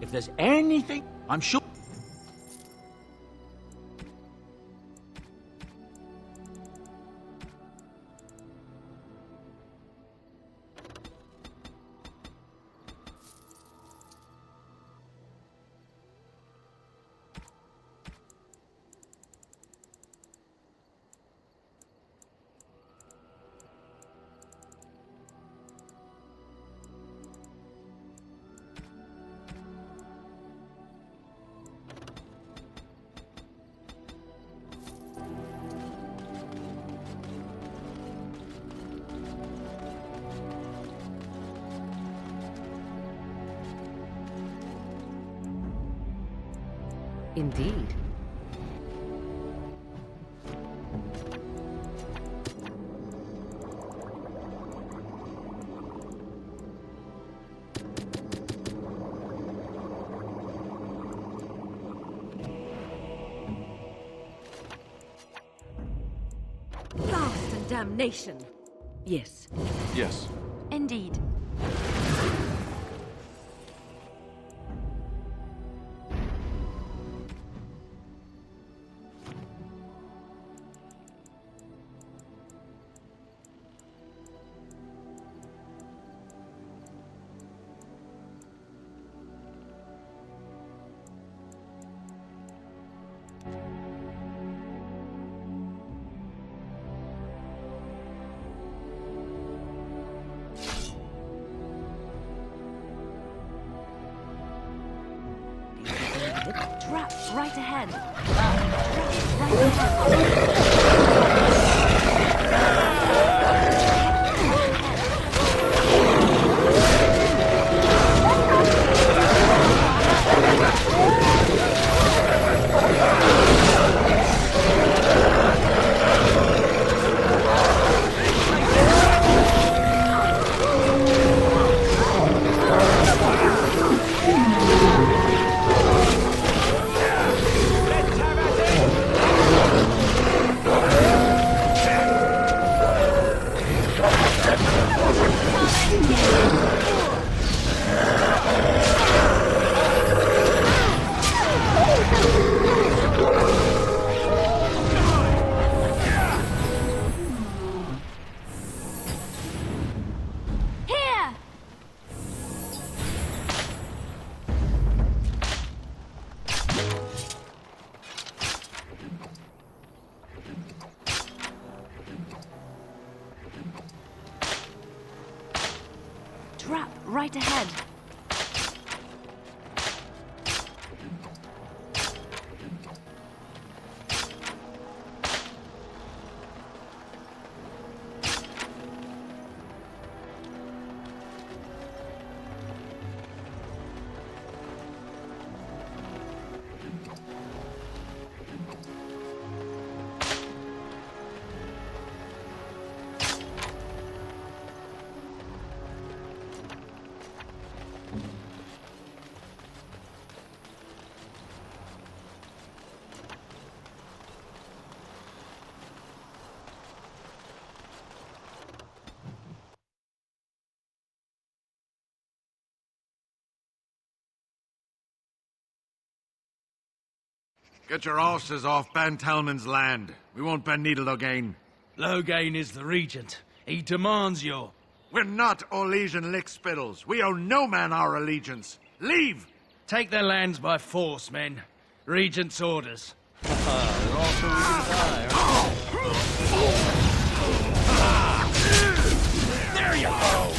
If there's anything, I'm sure... Indeed. Blast and damnation! Yes. Yes. Indeed. Trap right ahead. Trap right ahead. Here! Trap right ahead. Get your horses off Ben Talman's land. We won't bend needle Loghain. Loghain is the regent. He demands your... We're not Orlesian lickspittles. We owe no man our allegiance. Leave! Take their lands by force, men. Regent's orders. There you go!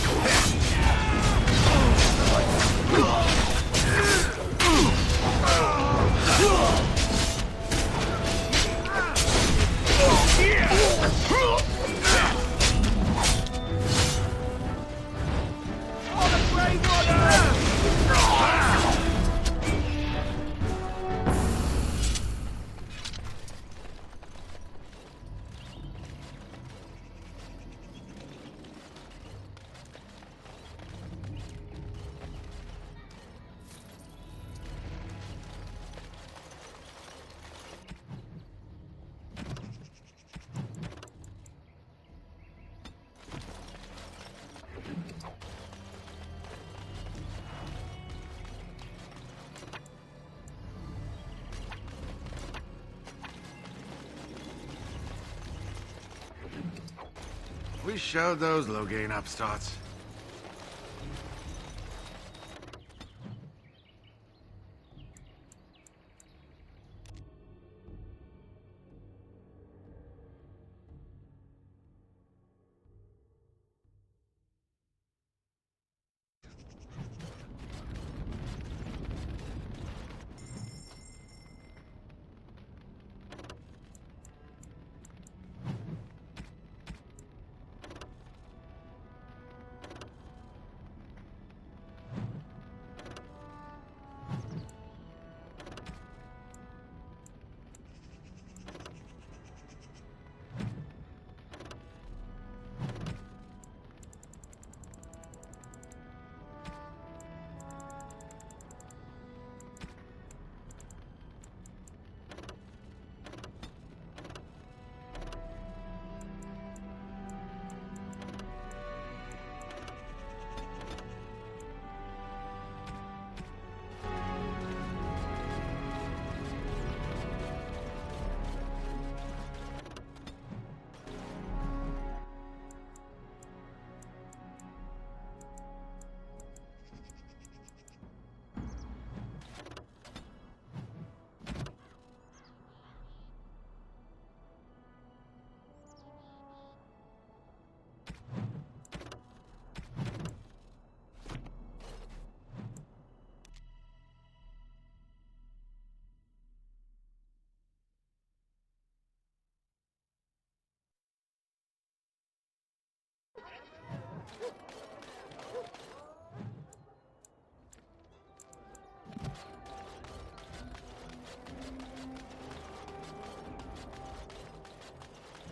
We showed those Loghain upstarts.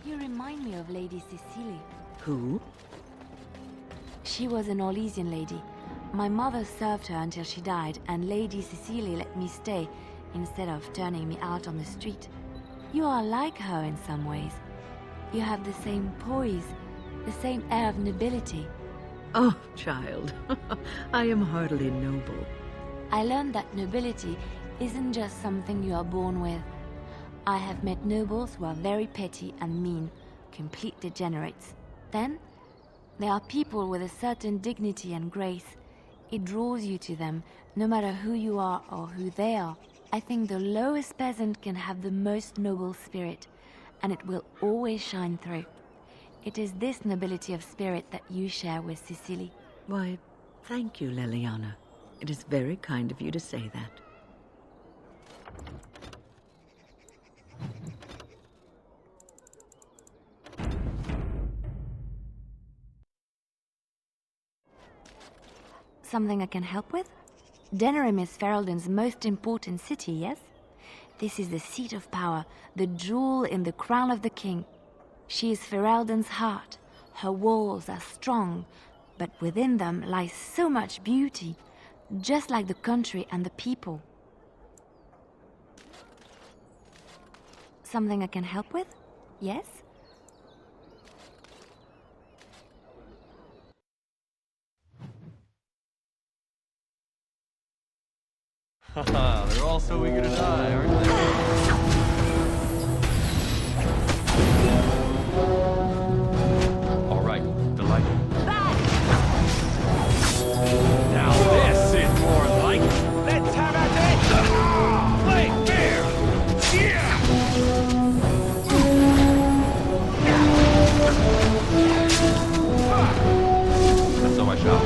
You remind me of Lady Cecily. Who? She was an Orlesian lady. My mother served her until she died, and Lady Cecily let me stay instead of turning me out on the street. You are like her in some ways. You have the same poise, the same air of nobility. Oh, child, I am hardly noble. I learned that nobility isn't just something you are born with. I have met nobles who are very petty and mean, complete degenerates. Then, there are people with a certain dignity and grace. It draws you to them, no matter who you are or who they are. I think the lowest peasant can have the most noble spirit, and it will always shine through. It is this nobility of spirit that you share with Cecily. Why, thank you, Leliana. It is very kind of you to say that. Something I can help with? Denerim is Ferelden's most important city, yes? This is the seat of power, the jewel in the crown of the king. She is Ferelden's heart. Her walls are strong, but within them lies so much beauty, just like the country and the people. Something I can help with? Yes? Haha, they're all so eager to die, aren't they? All right, delighted. Now this is more like. Let's have at it! Play fair! And so I shall.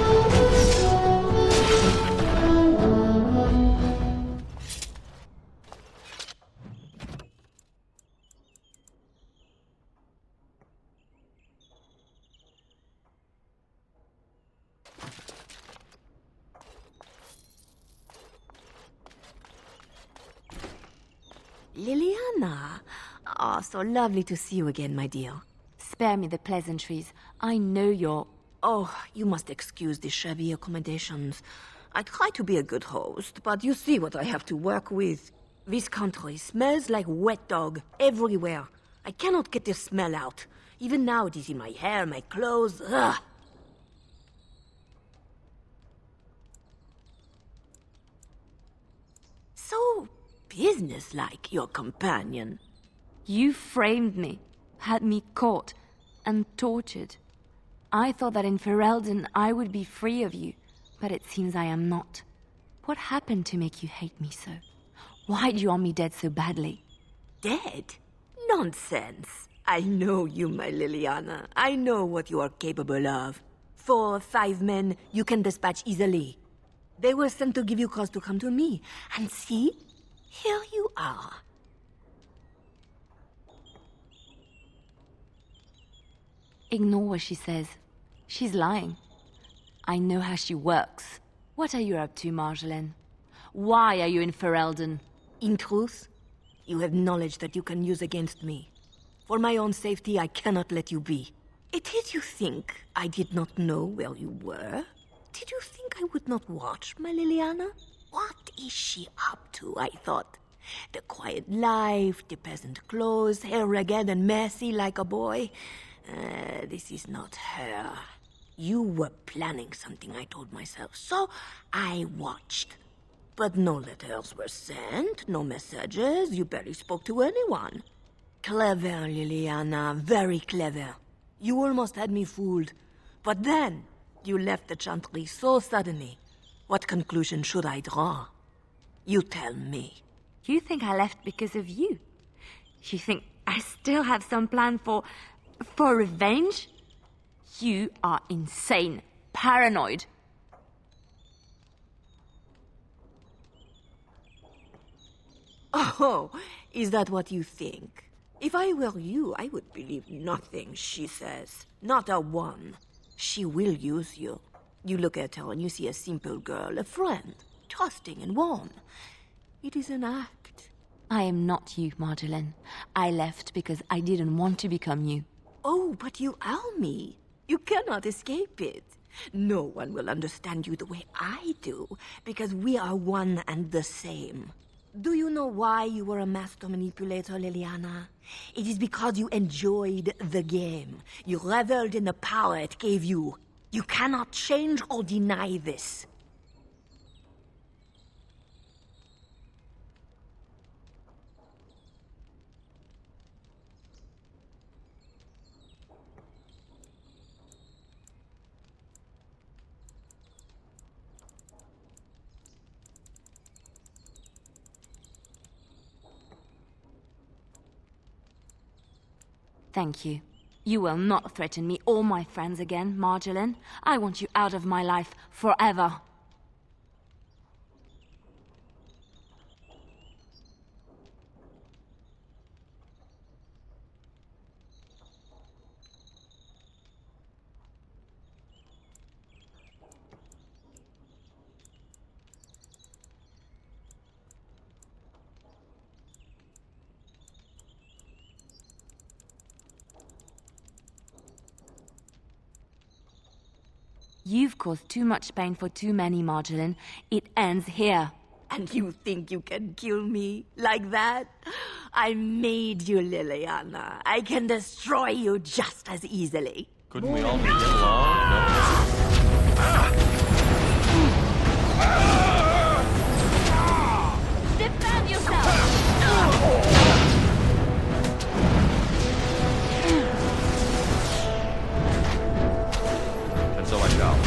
Leliana! Ah, so lovely to see you again, my dear. Spare me the pleasantries. I know you're... Oh, you must excuse the shabby accommodations. I try to be a good host, but you see what I have to work with. This country smells like wet dog everywhere. I cannot get the smell out. Even now it is in my hair, my clothes. Ugh. So businesslike, your companion. You framed me, had me caught, and tortured. I thought that in Ferelden I would be free of you, but it seems I am not. What happened to make you hate me so? Why do you want me dead so badly? Dead? Nonsense. I know you, my Liliana. I know what you are capable of. 4 or 5 men you can dispatch easily. They were sent to give you cause to come to me. And see, here you are. Ignore what she says. She's lying. I know how she works. What are you up to, Marjolaine? Why are you in Ferelden? In truth, you have knowledge that you can use against me. For my own safety, I cannot let you be. Did you think I did not know where you were? Did you think I would not watch, my Liliana? What is she up to, I thought? The quiet life, the peasant clothes, hair ragged and messy like a boy. This is not her. You were planning something, I told myself, so I watched. But no letters were sent, no messages, you barely spoke to anyone. Clever, Liliana, very clever. You almost had me fooled. But then, you left the Chantry so suddenly. What conclusion should I draw? You tell me. You think I left because of you? You think I still have some plan for revenge? You are insane, paranoid. Oh, is that what you think? If I were you, I would believe nothing she says. Not a one. She will use you. You look at her and you see a simple girl, a friend, trusting and warm. It is an act. I am not you, Marjolaine. I left because I didn't want to become you. Oh, but you are me. You cannot escape it. No one will understand you the way I do, because we are one and the same. Do you know why you were a master manipulator, Liliana? It is because you enjoyed the game. You reveled in the power it gave you. You cannot change or deny this. Thank you. You will not threaten me or my friends again, Marjolaine. I want you out of my life forever. You've caused too much pain for too many, Marjolaine. It ends here. And you think you can kill me like that? I made you, Liliana. I can destroy you just as easily. Couldn't we all get along? Defend yourself! And so I shall.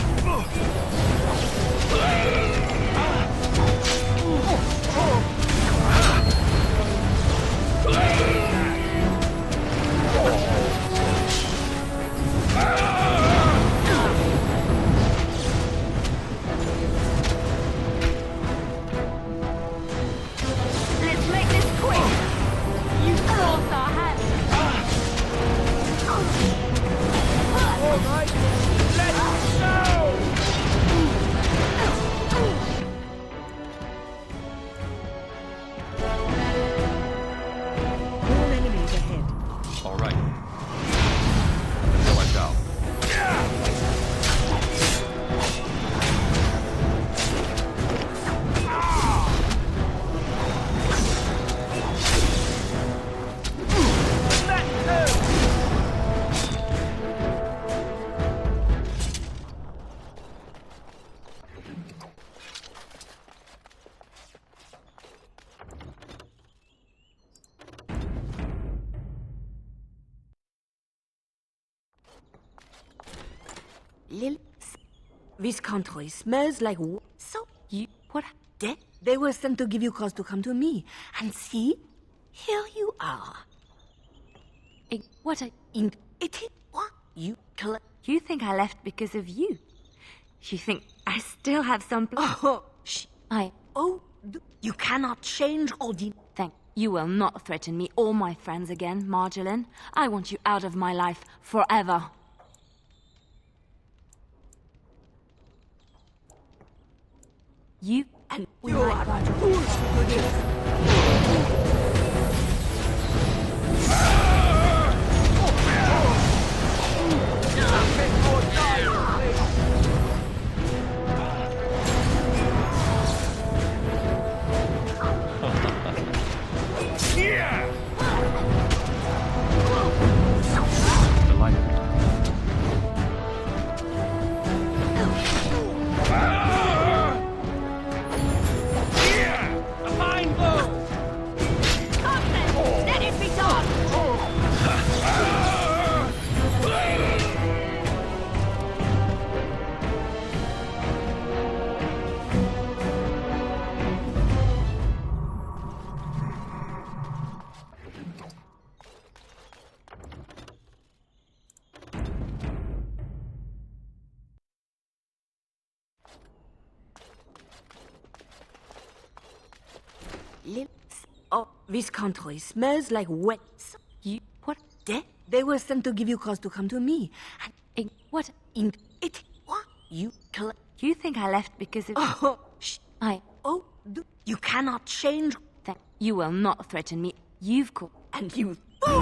Let's make this quick! You forced our hand! All right, let's go! All enemies ahead. All right. And so I shall. Lil... This country smells like... So, You... What? dead? They were sent to give you cause to come to me. And see? Here you are. What a... In... It is... What? You... You think I left because of you? You think I still have some... Oh, I... Oh, you cannot change ordinary... Thank... You will not threaten me or my friends again, Marjolaine. I want you out of my life forever. You... And you are a fool to do this. Delighted. A fine blow! Let it be done! Oh, this country smells like wet. You... What? Dead? They were sent to give you cause to come to me. And What? in... It... What? You... You think I left because of... Oh, I... Oh, you cannot change... Thank... You will not threaten me. You've called... And you fool!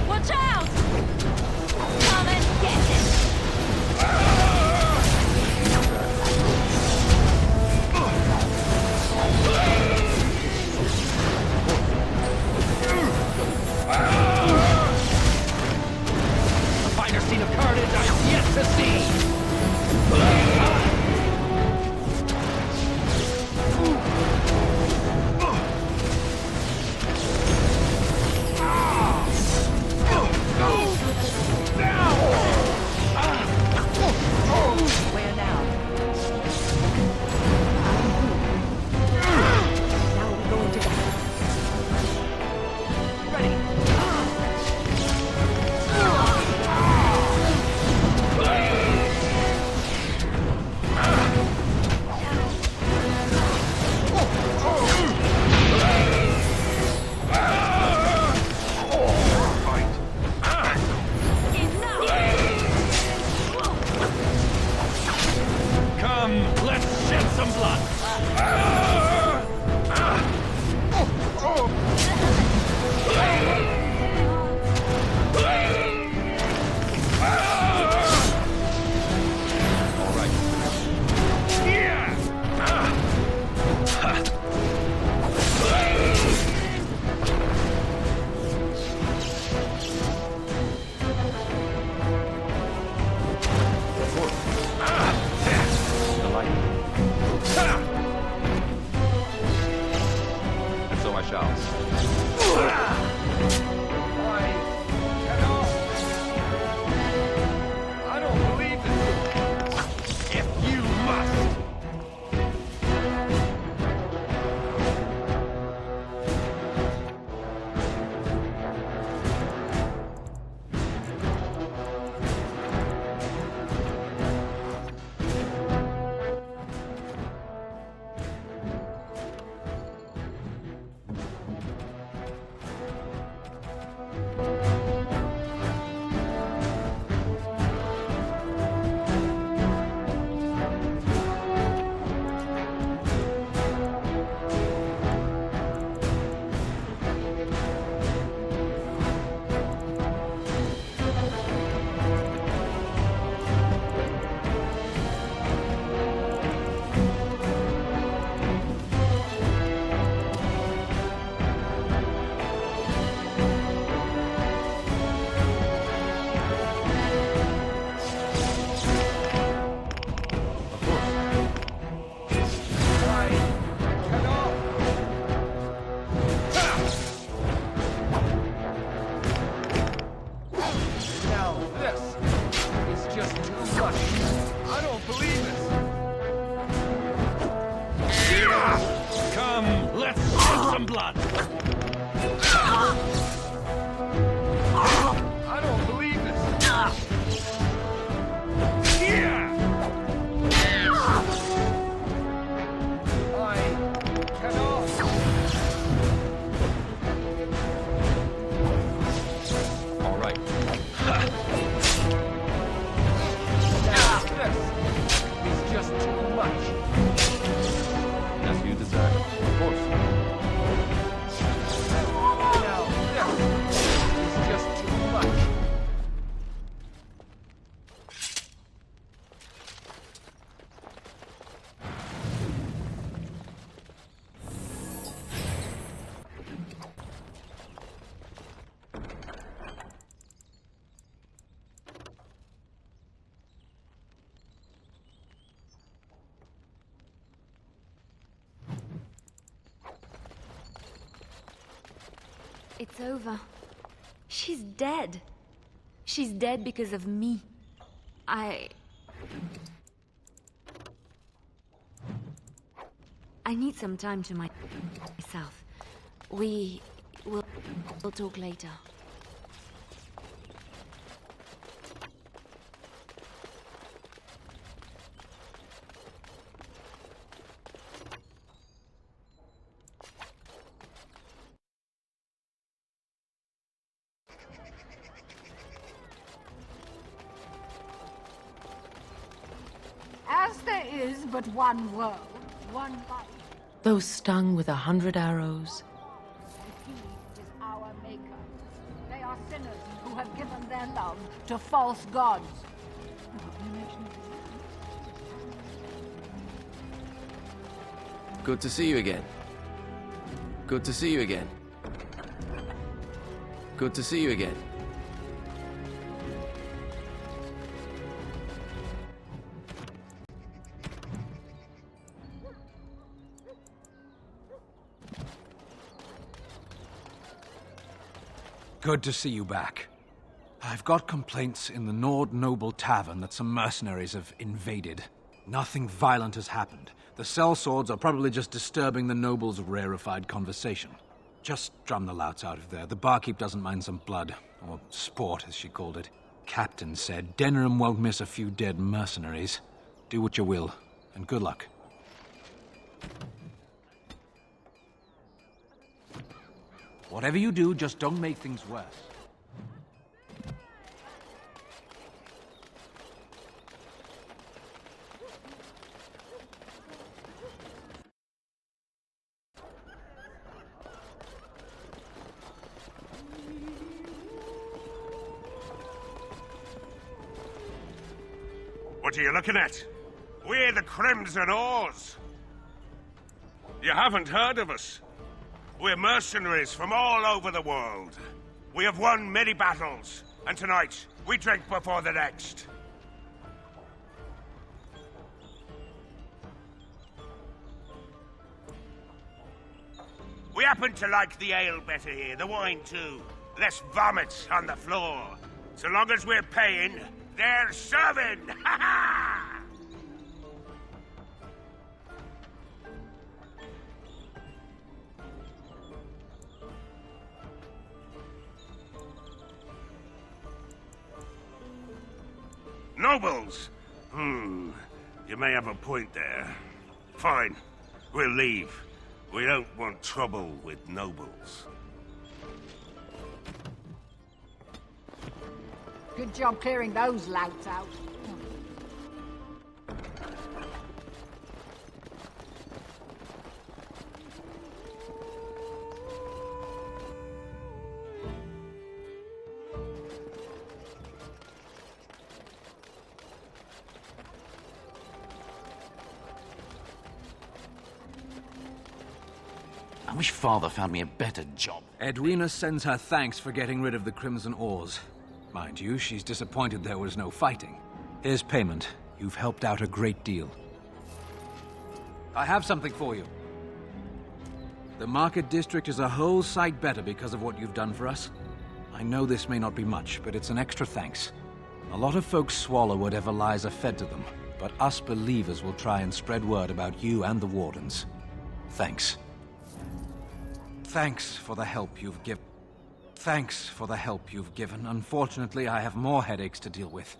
Watch out! Come and get it! A finer scene of carnage I've yet to see! Where now? Now we're going to... Come, let's shed some blood! All right. Delighted. And so I shall. I don't believe it. If you must. some blood! I don't believe this. Yeah! I cannot. All right. This is just too much. As you desire. Of course. Now, this is just too much. It's over. She's dead. She's dead because of me. I need some time to myself. We'll talk later. As there is but one world, one life, Though stung with 100 arrows, and he is our maker. They are sinners who have given their love to false gods. Good to see you again. Good to see you again. Good to see you again. Good to see you back. I've got complaints in the Nord Noble Tavern that some mercenaries have invaded. Nothing violent has happened. The sellswords are probably just disturbing the nobles' rarefied conversation. Just drum the louts out of there. The barkeep doesn't mind some blood. Or sport, as she called it. Captain said Denerim won't miss a few dead mercenaries. Do what you will, and good luck. Whatever you do, just don't make things worse. What are you looking at? We're the Crimson Oars. You haven't heard of us. We're mercenaries from all over the world. We have won many battles, and tonight we drink before the next. We happen to like the ale better here, the wine too. Less vomits on the floor. So long as we're paying, they're serving! Ha ha! Nobles? You may have a point there. Fine. We'll leave. We don't want trouble with nobles. Good job clearing those louts out. I wish Father found me a better job. Edwina sends her thanks for getting rid of the Crimson Oars. Mind you, she's disappointed there was no fighting. Here's payment. You've helped out a great deal. I have something for you. The Market District is a whole sight better because of what you've done for us. I know this may not be much, but it's an extra thanks. A lot of folks swallow whatever lies are fed to them, but us believers will try and spread word about you and the Wardens. Thanks. Thanks for the help you've given. Thanks for the help you've given. Unfortunately, I have more headaches to deal with.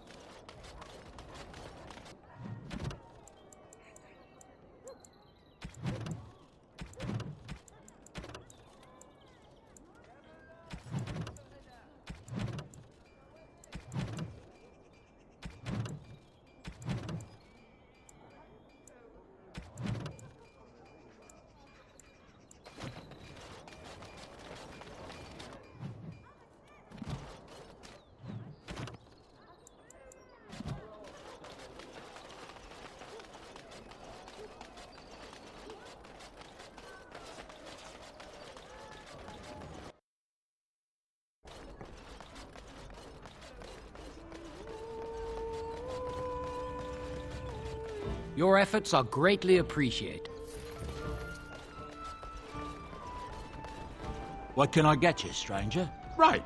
Your efforts are greatly appreciated. What can I get you, stranger? Right.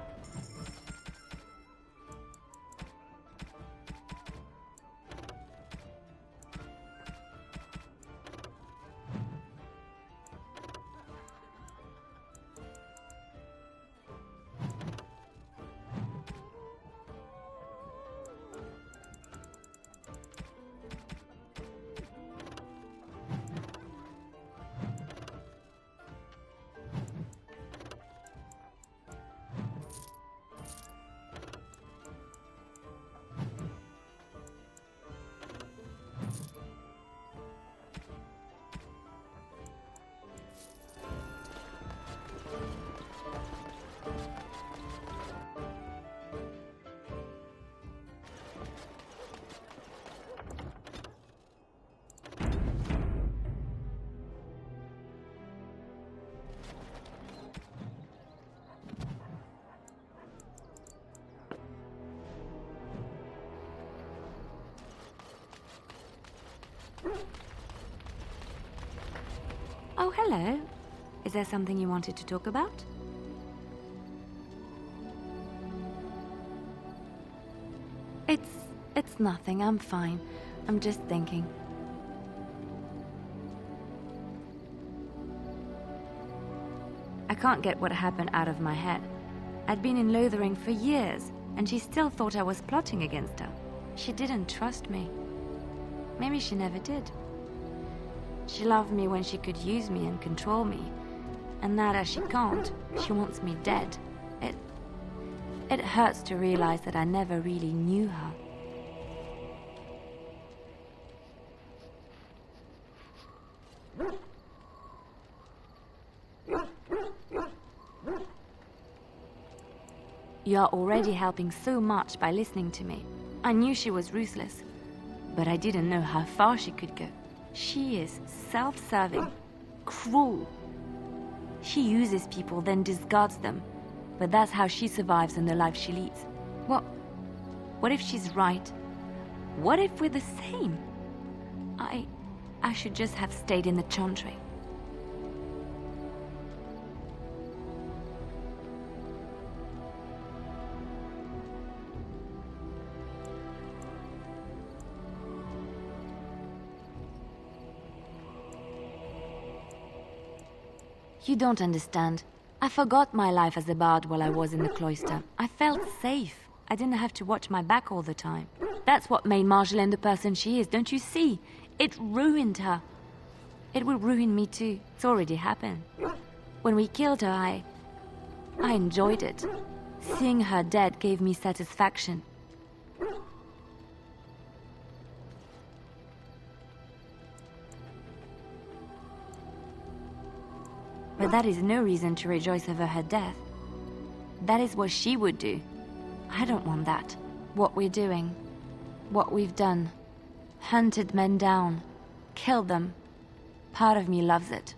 Oh, hello. Is there something you wanted to talk about? It's nothing. I'm fine. I'm just thinking. I can't get what happened out of my head. I'd been in Lothering for years, and she still thought I was plotting against her. She didn't trust me. Maybe she never did. She loved me when she could use me and control me. And now that she can't, she wants me dead. It hurts to realize that I never really knew her. You are already helping so much by listening to me. I knew she was ruthless, but I didn't know how far she could go. She is self-serving, cruel. She uses people, then discards them. But that's how she survives in the life she leads. What if she's right? What if we're the same? I should just have stayed in the Chantry. You don't understand. I forgot my life as a bard while I was in the cloister. I felt safe. I didn't have to watch my back all the time. That's what made Marjolaine the person she is, don't you see? It ruined her. It will ruin me too. It's already happened. When we killed her, I enjoyed it. Seeing her dead gave me satisfaction. But that is no reason to rejoice over her death. That is what she would do. I don't want that. What we're doing, what we've done, hunted men down, killed them. Part of me loves it.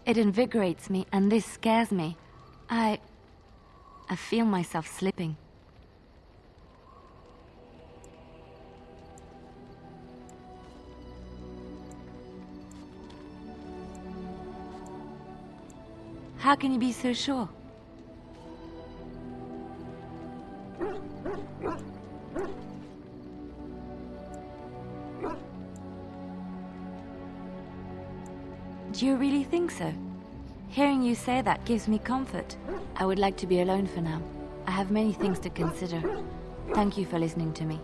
It invigorates me, and this scares me. I feel myself slipping. How can you be so sure? Do you really think so? Hearing you say that gives me comfort. I would like to be alone for now. I have many things to consider. Thank you for listening to me.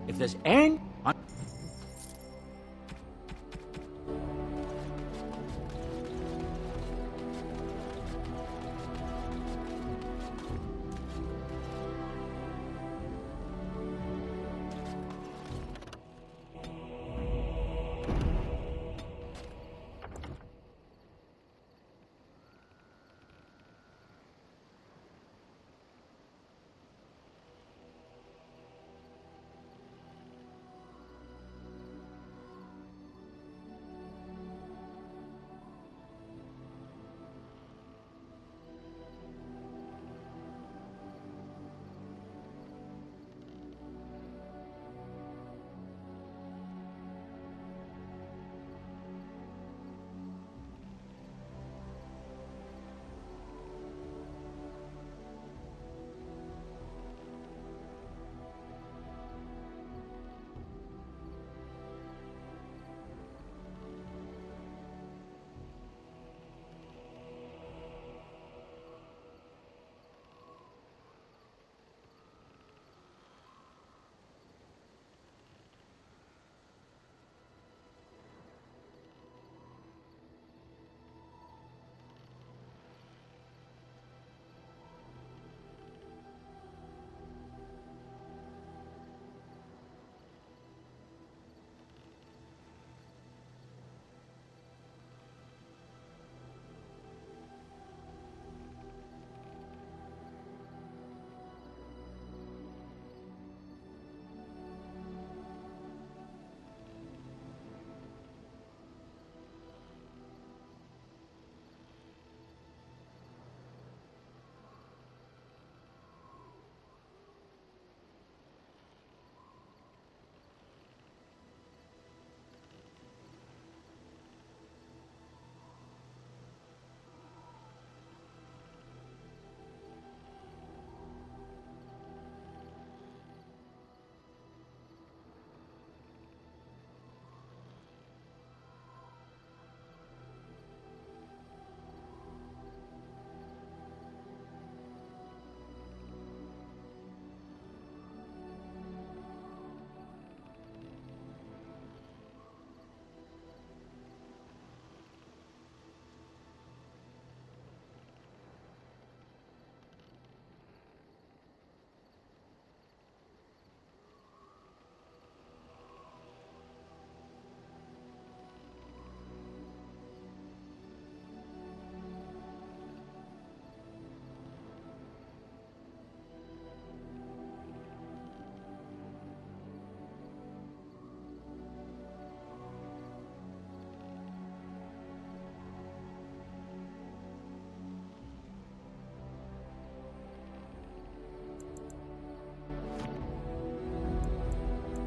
If there's any...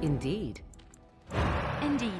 Indeed. Indeed.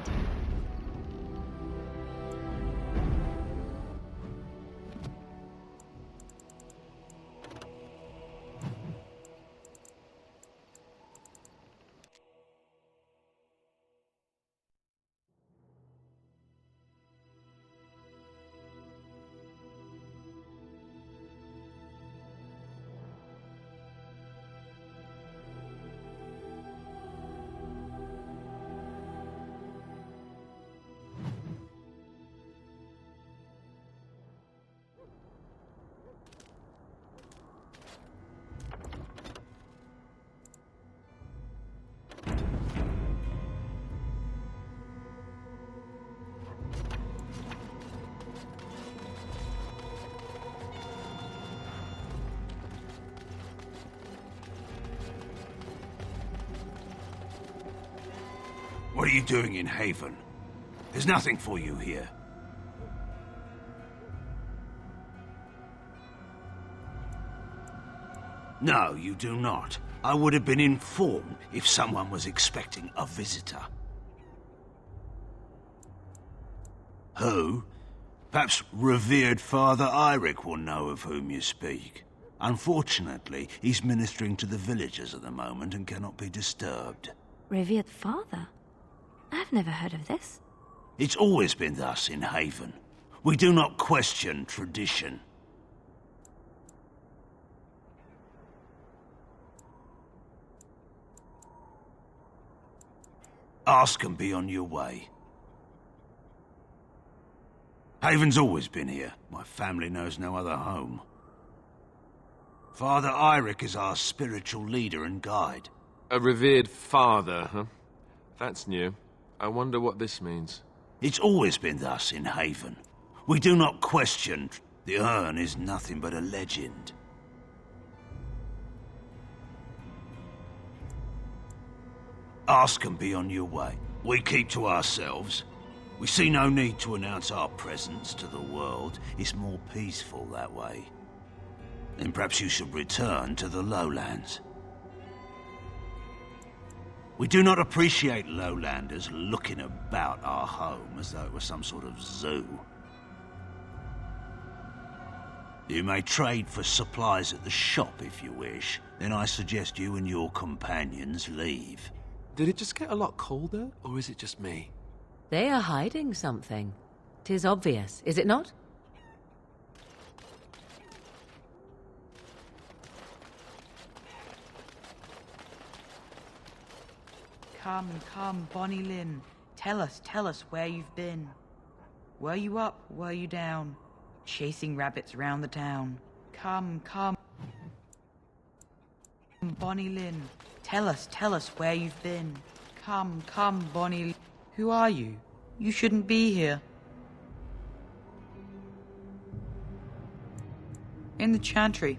What are you doing in Haven? There's nothing for you here. No, you do not. I would have been informed if someone was expecting a visitor. Who? Perhaps revered Father Eirik will know of whom you speak. Unfortunately, he's ministering to the villagers at the moment and cannot be disturbed. Revered father? I've never heard of this. It's always been thus in Haven. We do not question tradition. Ask and be on your way. Haven's always been here. My family knows no other home. Father Eirik is our spiritual leader and guide. A revered father, huh? That's new. I wonder what this means. It's always been thus in Haven. We do not question. The urn is nothing but a legend. Ask and be on your way. We keep to ourselves. We see no need to announce our presence to the world. It's more peaceful that way. Then perhaps you should return to the lowlands. We do not appreciate lowlanders looking about our home as though it was some sort of zoo. You may trade for supplies at the shop if you wish. Then I suggest you and your companions leave. Did it just get a lot colder, or is it just me? They are hiding something. 'Tis obvious, is it not? Come, Bonnie Lynn. Tell us where you've been. Were you up, were you down? Chasing rabbits round the town. Come. Bonnie Lynn. Tell us where you've been. Come, Bonnie. Who are you? You shouldn't be here. In the chantry.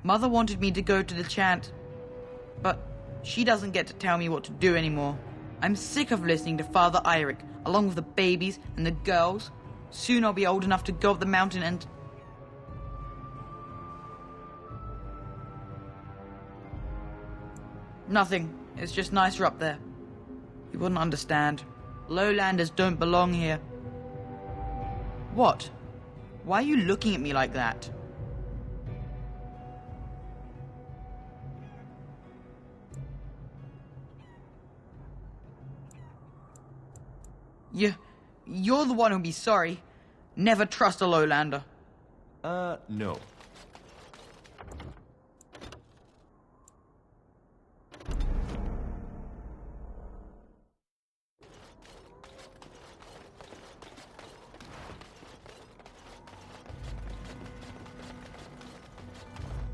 Mother wanted me to go to the chant, but she doesn't get to tell me what to do anymore. I'm sick of listening to Father Eirik, along with the babies and the girls. Soon I'll be old enough to go up the mountain and... Nothing. It's just nicer up there. You wouldn't understand. Lowlanders don't belong here. What? Why are you looking at me like that? You're the one who'll be sorry. Never trust a lowlander. No.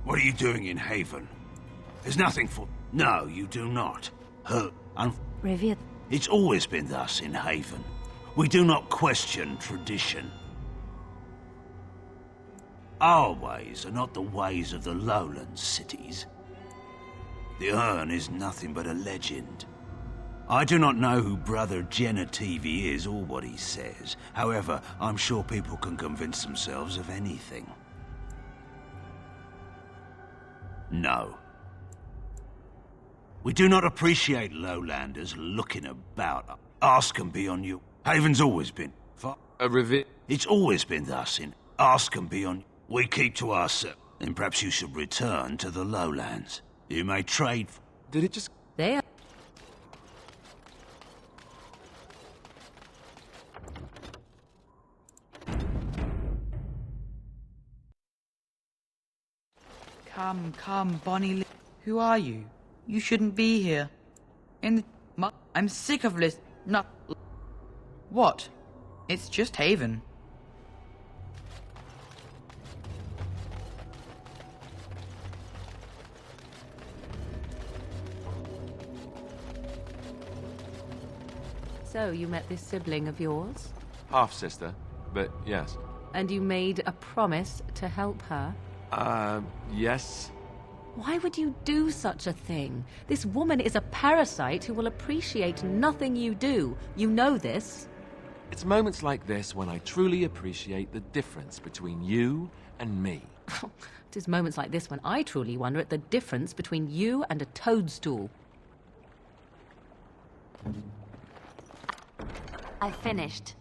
What are you doing in Haven? There's nothing for... No, you do not. Revered. It's always been thus in Haven. We do not question tradition. Our ways are not the ways of the lowland cities. The urn is nothing but a legend. I do not know who Brother Genetivi is or what he says. However, I'm sure people can convince themselves of anything. No. We do not appreciate lowlanders looking about. Ask and be on you. Haven's always been. It's always been thus in. Ask and be on. We keep to ourselves. Then perhaps you should return to the lowlands. You may trade. Did it just... They are... Come, Bonnie. Who are you? You shouldn't be here. I'm sick of Not... What? It's just Haven. So, you met this sibling of yours? Half-sister, but yes. And you made a promise to help her? Yes. Why would you do such a thing? This woman is a parasite who will appreciate nothing you do. You know this. It's moments like this when I truly appreciate the difference between you and me. It is moments like this when I truly wonder at the difference between you and a toadstool. I finished.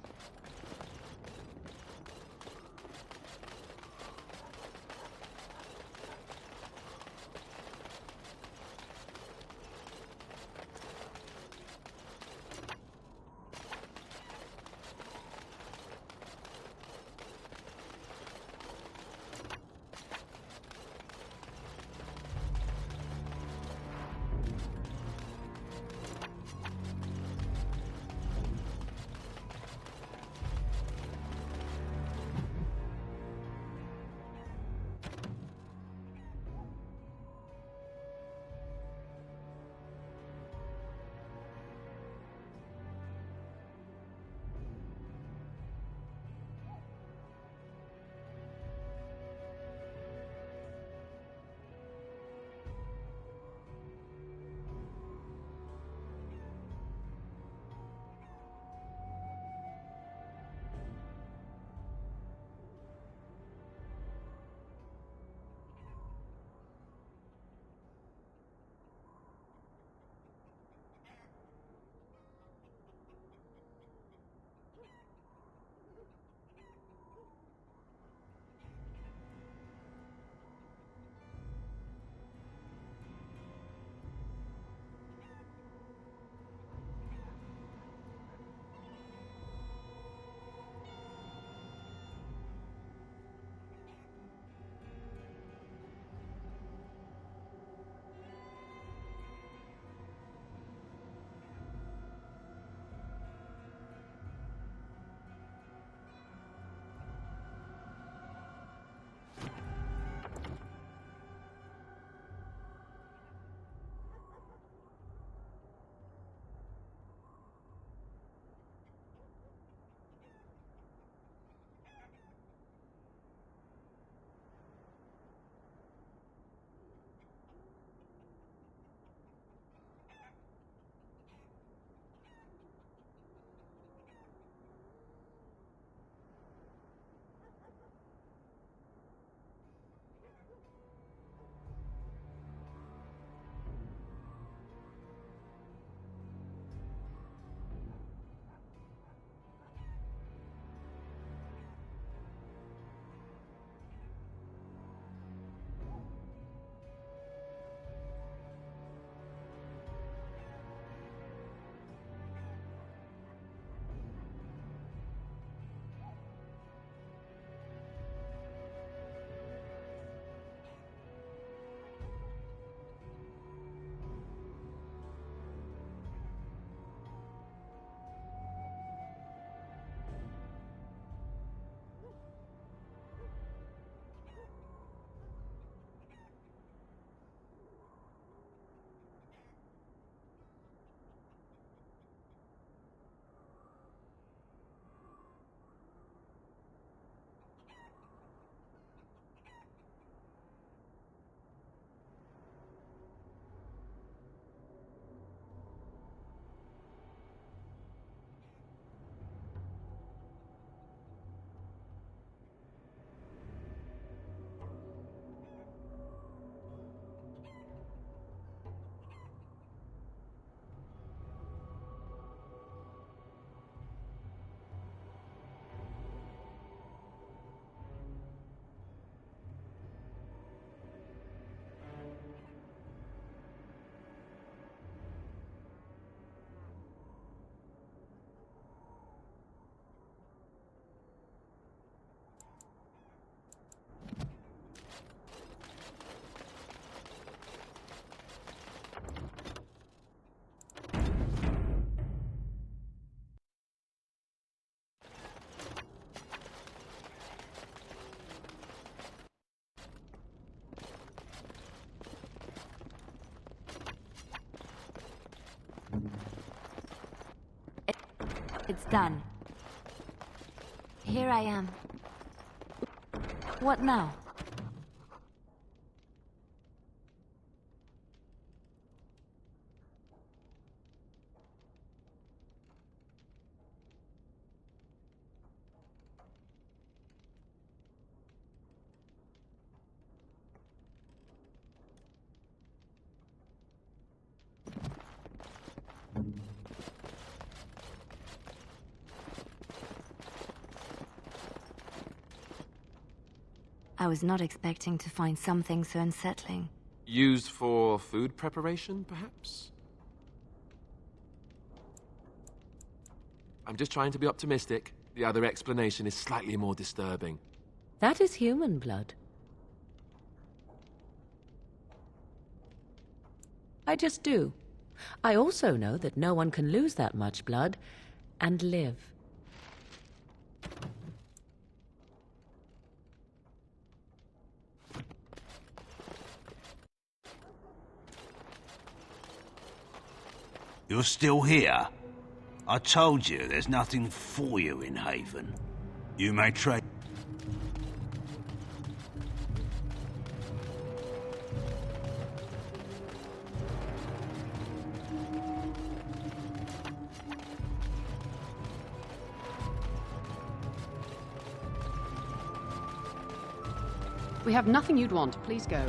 It's done. Here I am. What now? I was not expecting to find something so unsettling. Used for food preparation, perhaps? I'm just trying to be optimistic. The other explanation is slightly more disturbing. That is human blood. I just do. I also know that no one can lose that much blood and live. You're still here? I told you there's nothing for you in Haven. You may trade... We have nothing you'd want. Please go.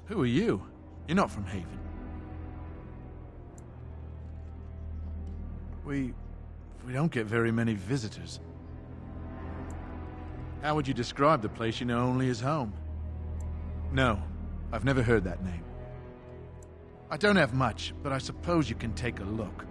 Who are you? You're not from Haven. We don't get very many visitors. How would you describe the place you know only as home? No, I've never heard that name. I don't have much, but I suppose you can take a look.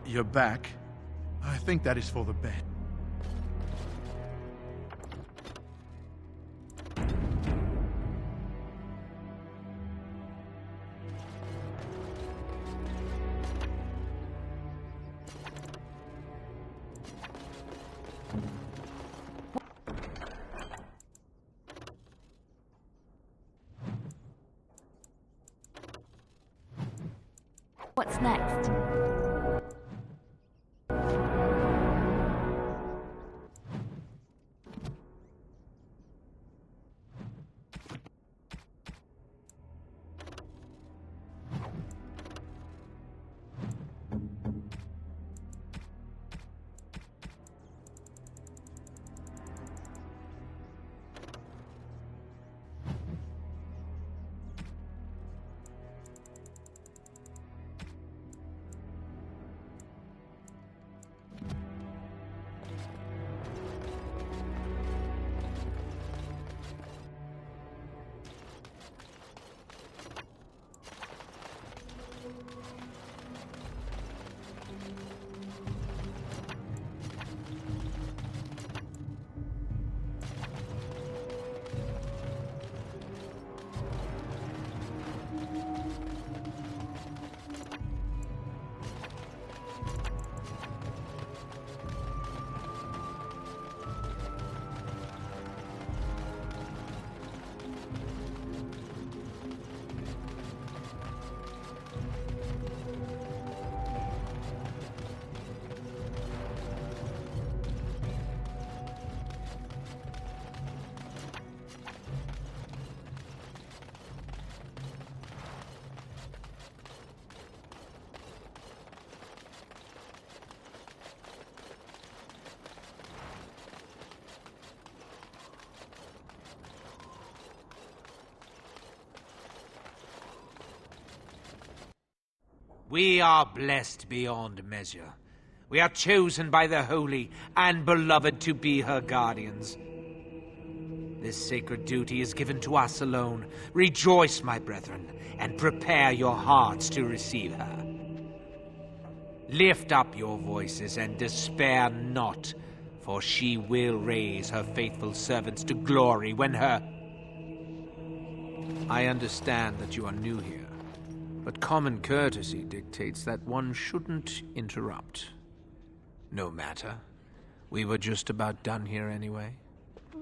You're back. I think that is for the bed. What's next? We are blessed beyond measure. We are chosen by the holy and beloved to be her guardians. This sacred duty is given to us alone. Rejoice, my brethren, and prepare your hearts to receive her. Lift up your voices and despair not, for she will raise her faithful servants to glory when her... I understand that you are new here, but common courtesy dictates that one shouldn't interrupt. No matter. We were just about done here anyway.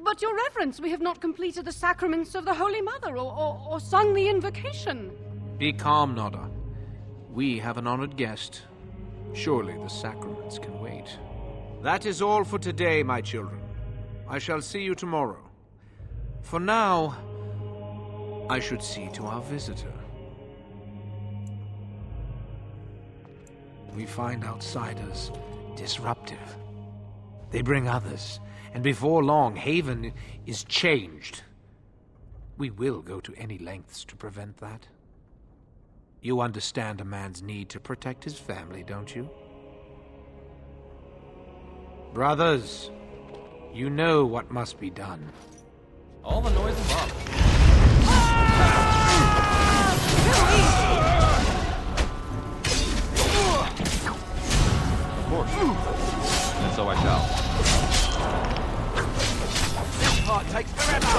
But, Your Reverence, we have not completed the sacraments of the Holy Mother or sung the invocation. Be calm, Nada. We have an honored guest. Surely the sacraments can wait. That is all for today, my children. I shall see you tomorrow. For now, I should see to our visitor. We find outsiders disruptive. They bring others, and before long, Haven is changed. We will go to any lengths to prevent that. You understand a man's need to protect his family, don't you? Brothers, you know what must be done. All the noise above. Of course. And so I shall. This part takes forever!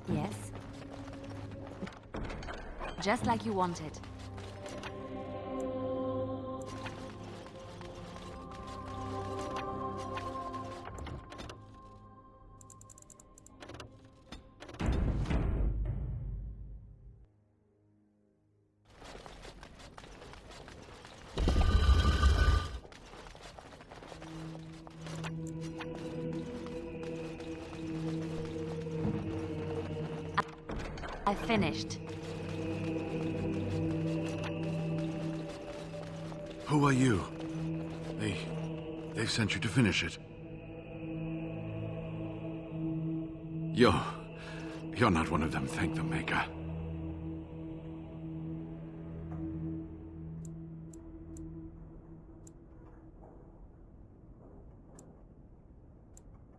Yes. Just like you wanted. I finished. Who are you? They've sent you to finish it. You're not one of them, thank the Maker.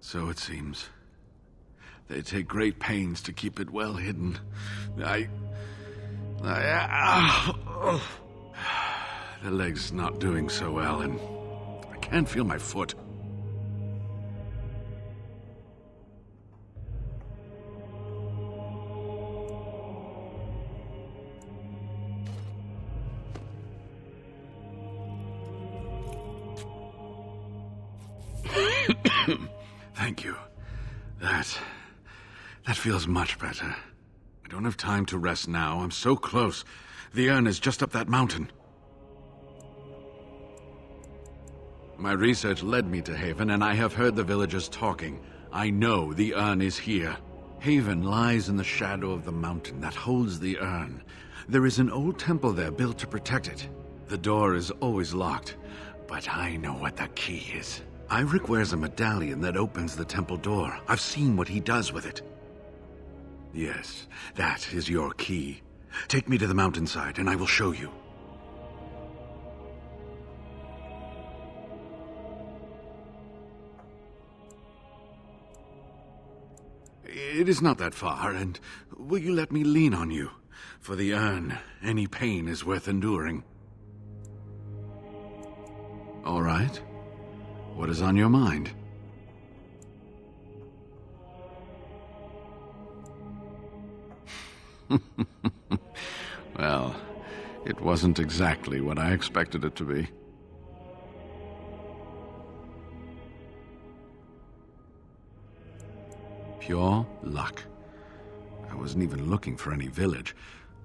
So it seems. They take great pains to keep it well hidden. The leg's not doing so well, and I can't feel my foot. Thank you. That feels much better. I don't have time to rest now. I'm so close. The urn is just up that mountain. My research led me to Haven, and I have heard the villagers talking. I know the urn is here. Haven lies in the shadow of the mountain that holds the urn. There is an old temple there built to protect it. The door is always locked, but I know what the key is. Iric wears a medallion that opens the temple door. I've seen what he does with it. Yes, that is your key. Take me to the mountainside, and I will show you. It is not that far, and will you let me lean on you? For the urn, any pain is worth enduring. All right. What is on your mind? Well, it wasn't exactly what I expected it to be. Pure luck. I wasn't even looking for any village.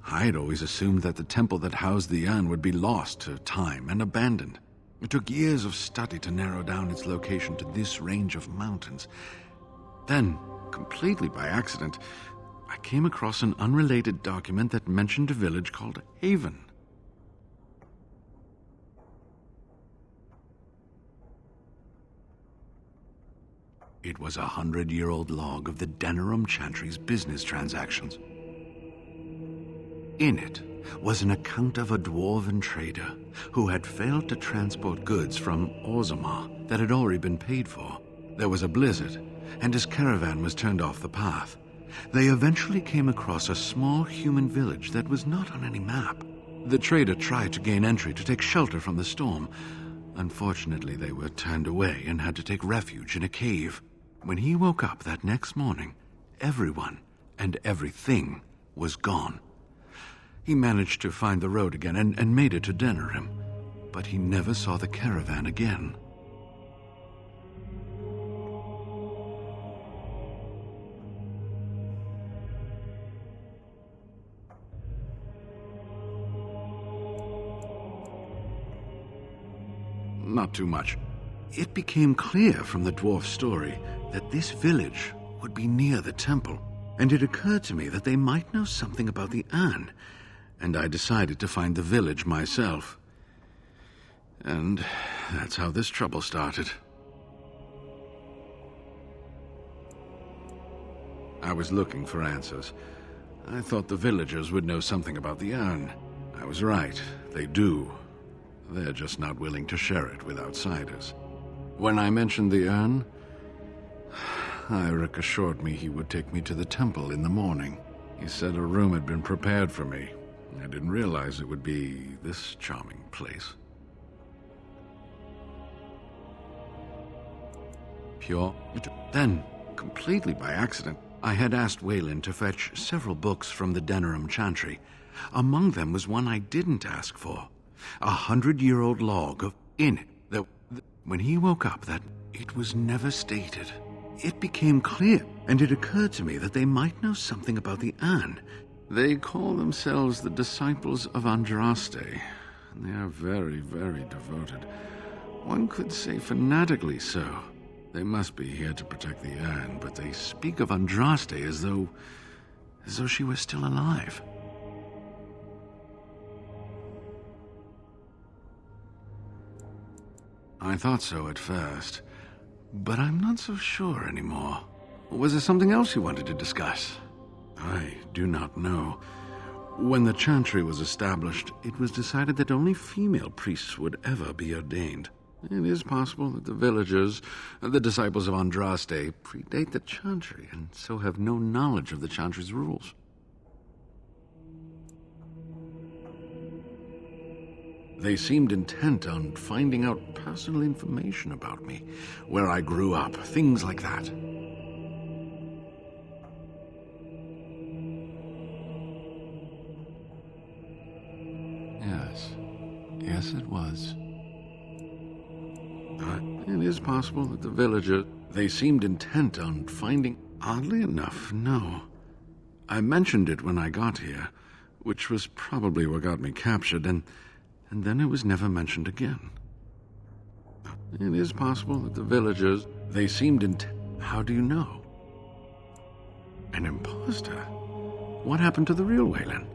I had always assumed that the temple that housed the urn would be lost to time and abandoned. It took years of study to narrow down its location to this range of mountains. Then, completely by accident, I came across an unrelated document that mentioned a village called Haven. It was a 100-year-old log of the Denerim Chantry's business transactions. In it was an account of a dwarven trader who had failed to transport goods from Orzammar that had already been paid for. There was a blizzard, and his caravan was turned off the path. They eventually came across a small human village that was not on any map. The trader tried to gain entry to take shelter from the storm. Unfortunately, they were turned away and had to take refuge in a cave. When he woke up that next morning, everyone and everything was gone. He managed to find the road again and made it to Denerim, but he never saw the caravan again. Not too much. It became clear from the dwarf's story that this village would be near the temple, and it occurred to me that they might know something about the urn, and I decided to find the village myself. And that's how this trouble started. I was looking for answers. I thought the villagers would know something about the urn. I was right, they do. They're just not willing to share it with outsiders. When I mentioned the urn, Eirik assured me he would take me to the temple in the morning. He said a room had been prepared for me. I didn't realize it would be this charming place. Pure. Then, completely by accident, I had asked Waylon to fetch several books from the Denerim Chantry. Among them was one I didn't ask for. 100-year-old log of in it that when he woke up that it was never stated. It became clear, and it occurred to me that they might know something about the urn. They call themselves the Disciples of Andraste, and they are very, very devoted. One could say fanatically so. They must be here to protect the urn, but they speak of Andraste as though she was still alive. I thought so at first, but I'm not so sure anymore. Was there something else you wanted to discuss? I do not know. When the Chantry was established, it was decided that only female priests would ever be ordained. It is possible that the villagers, the Disciples of Andraste, predate the Chantry and so have no knowledge of the Chantry's rules. They seemed intent on finding out personal information about me, where I grew up, things like that. Yes, it was. It is possible that the villagers, they seemed intent on finding... Oddly enough, no. I mentioned it when I got here, which was probably what got me captured, and then it was never mentioned again. It is possible that the villagers, they seemed How do you know? An imposter? What happened to the real Waylon?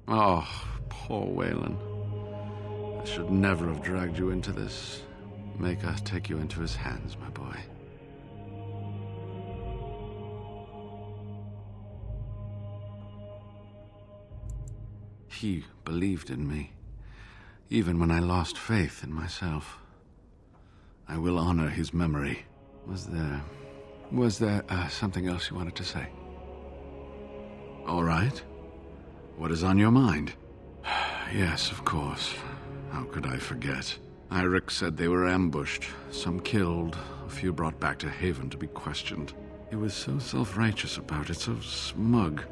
Oh, poor Waylon. I should never have dragged you into this. Maker, take you into his hands, my boy. He believed in me, even when I lost faith in myself. I will honor his memory. Was there something else you wanted to say? All right. What is on your mind? Yes, of course. How could I forget? Eirik said they were ambushed, some killed, a few brought back to Haven to be questioned. He was so self-righteous about it, so smug.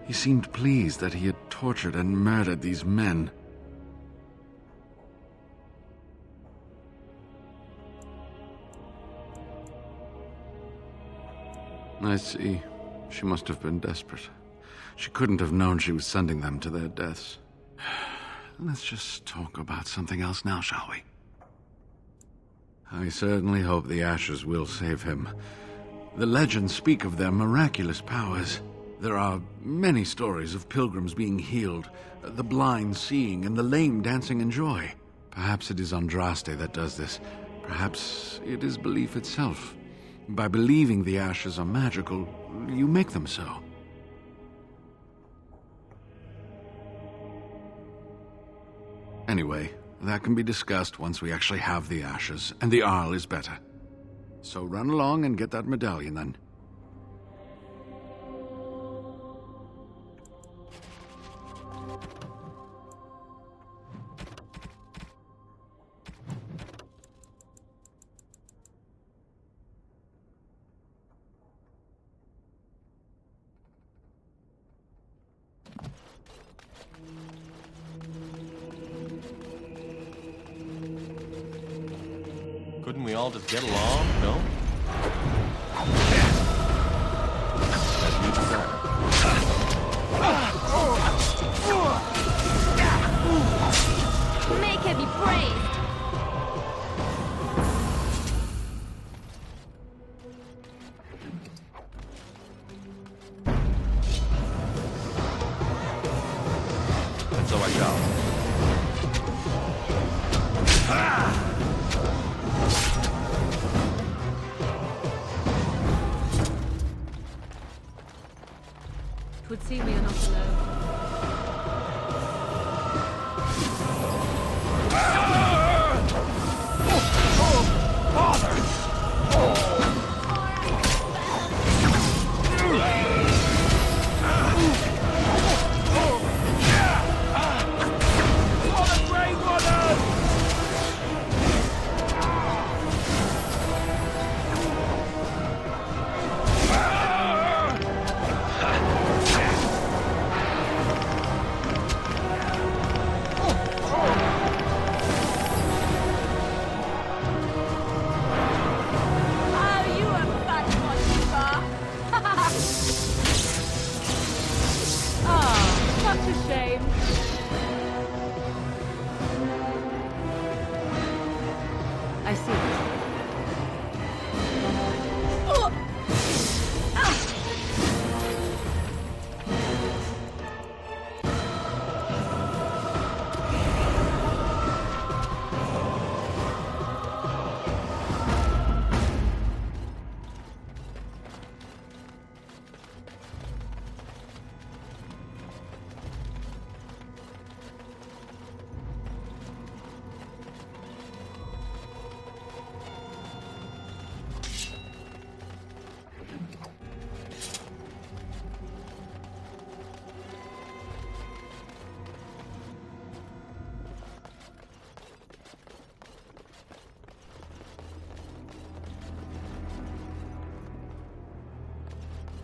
He seemed pleased that he had tortured and murdered these men. I see. She must have been desperate. She couldn't have known she was sending them to their deaths. Let's just talk about something else now, shall we? I certainly hope the ashes will save him. The legends speak of their miraculous powers. There are many stories of pilgrims being healed, the blind seeing, and the lame dancing in joy. Perhaps it is Andraste that does this. Perhaps it is belief itself. By believing the ashes are magical, you make them so. Anyway, that can be discussed once we actually have the ashes, and the Arl is better. So run along and get that medallion, then. Couldn't we all just get along, no? As you desire. Make her be praised! And so I shall. Would seem we are not alone. I see.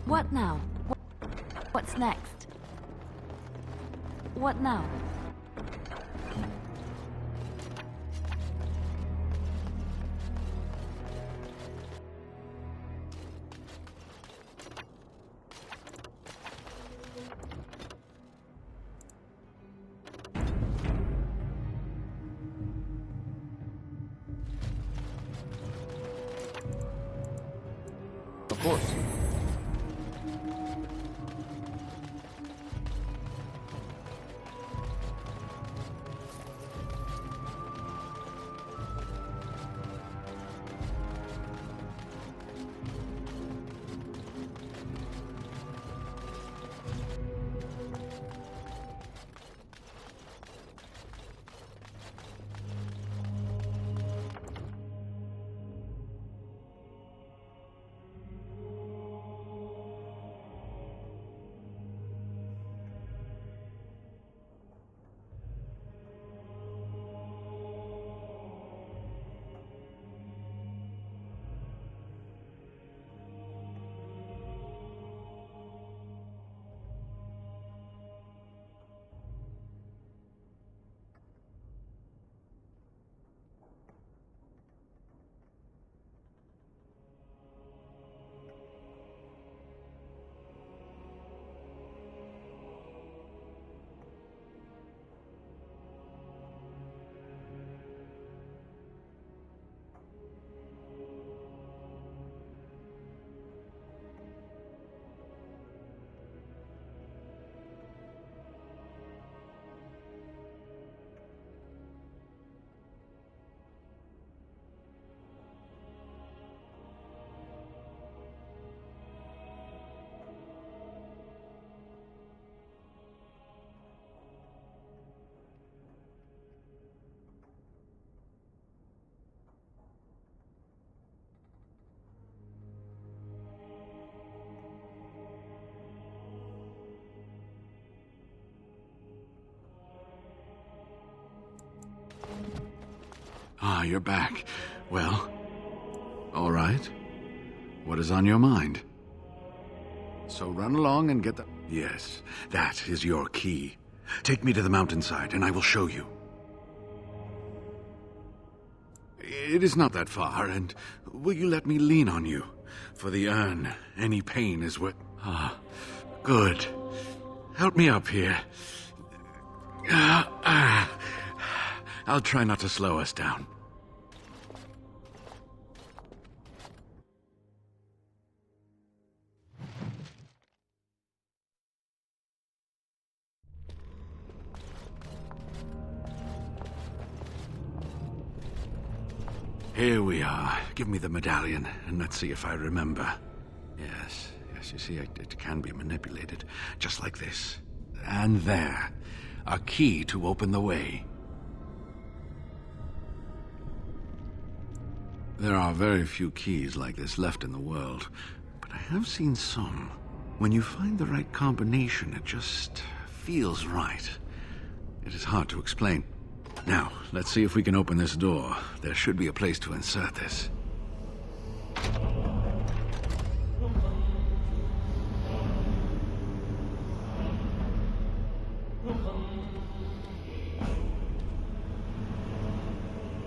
What now? What's next? What now? Of course. Ah, you're back. Well, all right. What is on your mind? So run along and get the... Yes, that is your key. Take me to the mountainside, and I will show you. It is not that far, and will you let me lean on you? For the urn, any pain is what... Ah, good. Help me up here. I'll try not to slow us down. Here we are. Give me the medallion, and let's see if I remember. Yes, you see, it can be manipulated, just like this. And there. A key to open the way. There are very few keys like this left in the world, but I have seen some. When you find the right combination, it just feels right. It is hard to explain. Now, let's see if we can open this door. There should be a place to insert this.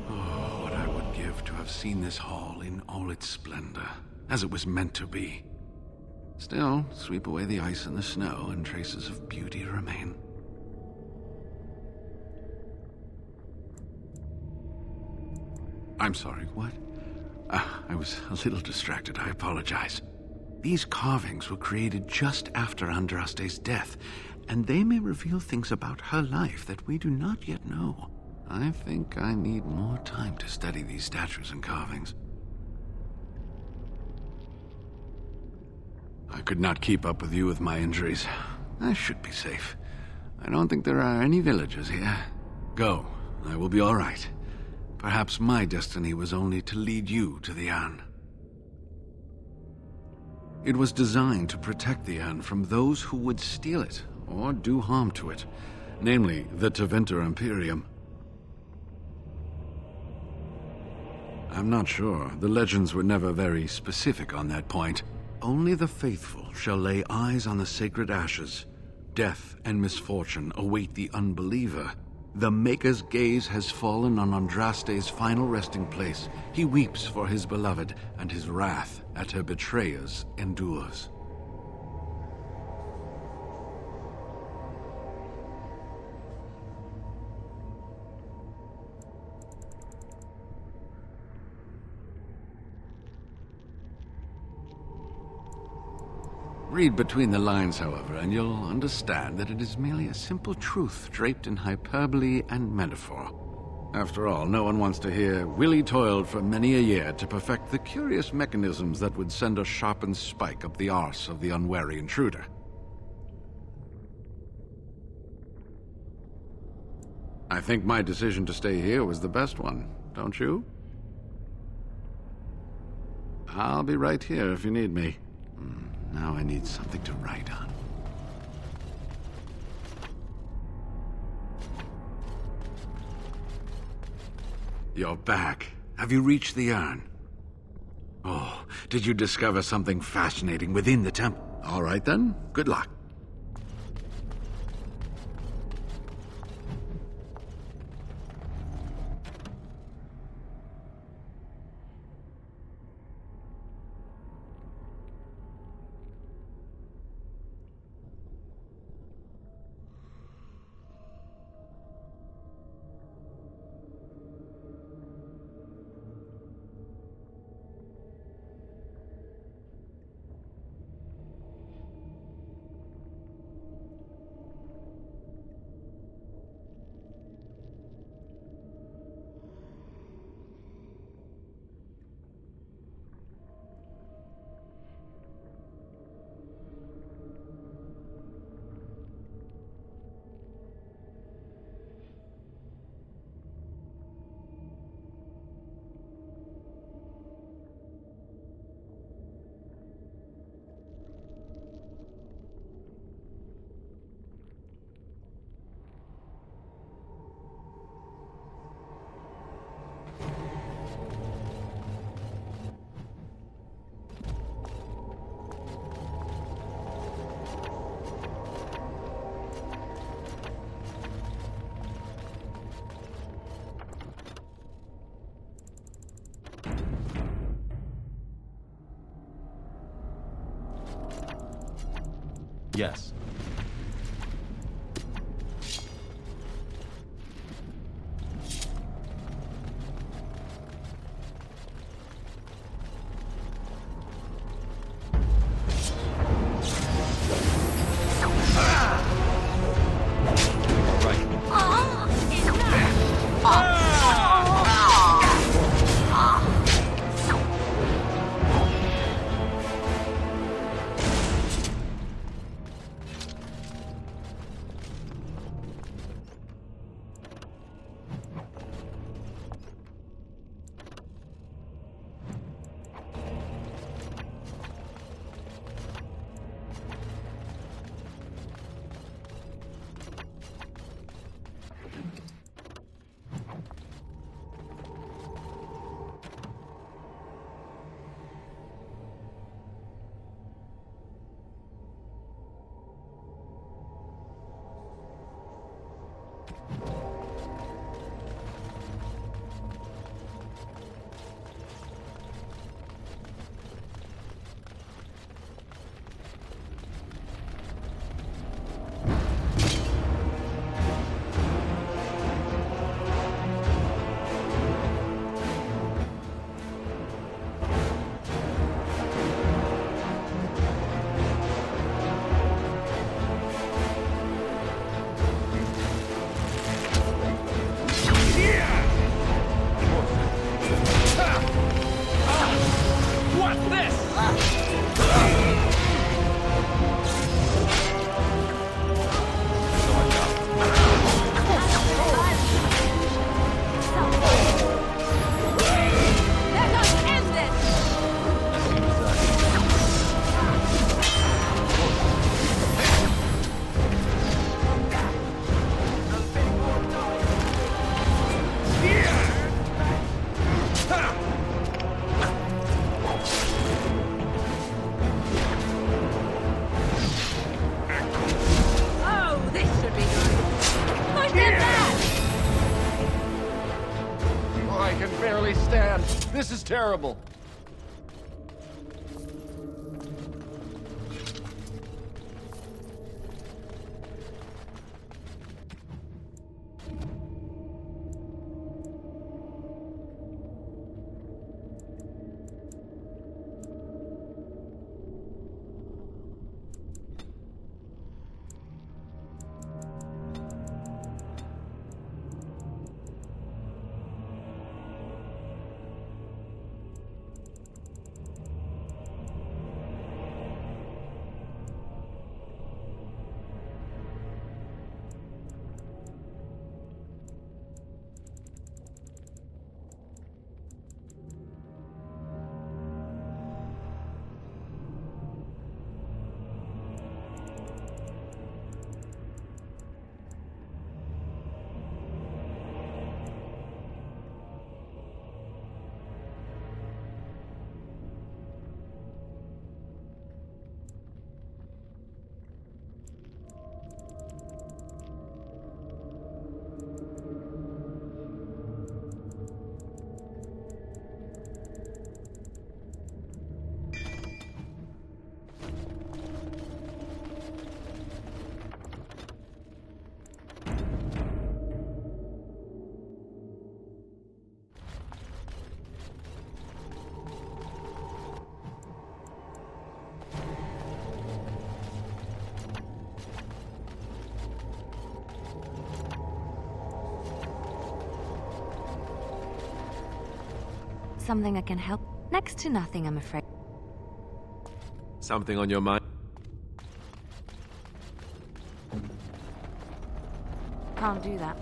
Oh, what I would give to have seen this hall in all its splendor, as it was meant to be. Still, sweep away the ice and the snow, and traces of beauty remain. I'm sorry, what? I was a little distracted, I apologize. These carvings were created just after Andraste's death, and they may reveal things about her life that we do not yet know. I think I need more time to study these statues and carvings. I could not keep up with you with my injuries. I should be safe. I don't think there are any villagers here. Go, I will be all right. Perhaps my destiny was only to lead you to the urn. It was designed to protect the urn from those who would steal it or do harm to it, namely the Tevinter Imperium. I'm not sure. The legends were never very specific on that point. Only the faithful shall lay eyes on the sacred ashes. Death and misfortune await the unbeliever. The Maker's gaze has fallen on Andraste's final resting place. He weeps for his beloved, and his wrath at her betrayers endures. Read between the lines, however, and you'll understand that it is merely a simple truth draped in hyperbole and metaphor. After all, no one wants to hear, Willie toiled for many a year to perfect the curious mechanisms that would send a sharpened spike up the arse of the unwary intruder. I think my decision to stay here was the best one, don't you? I'll be right here if you need me. Now I need something to write on. You're back. Have you reached the urn? Oh, did you discover something fascinating within the temple? All right then, good luck. Yes. This is terrible. Something I can help? Next to nothing, I'm afraid. Something on your mind? Can't do that.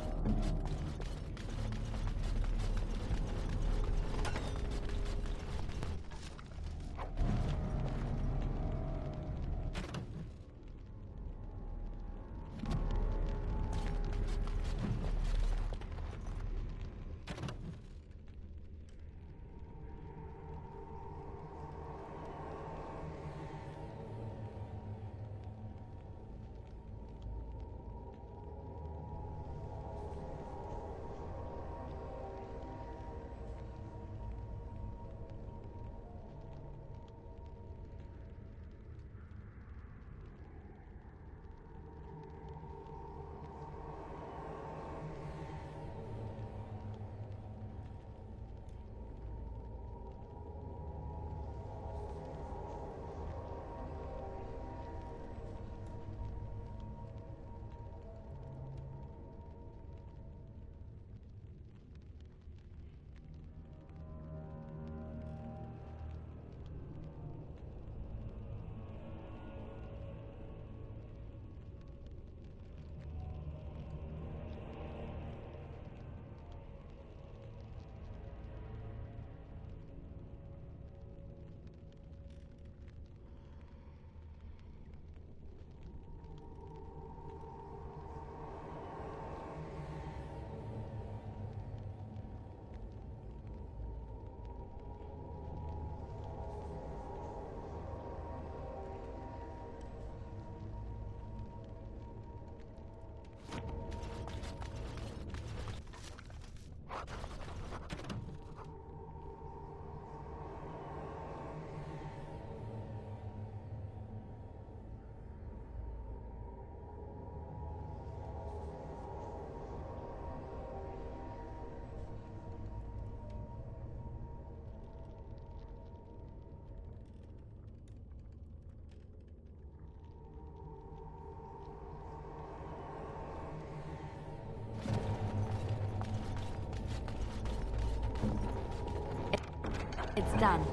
It's done.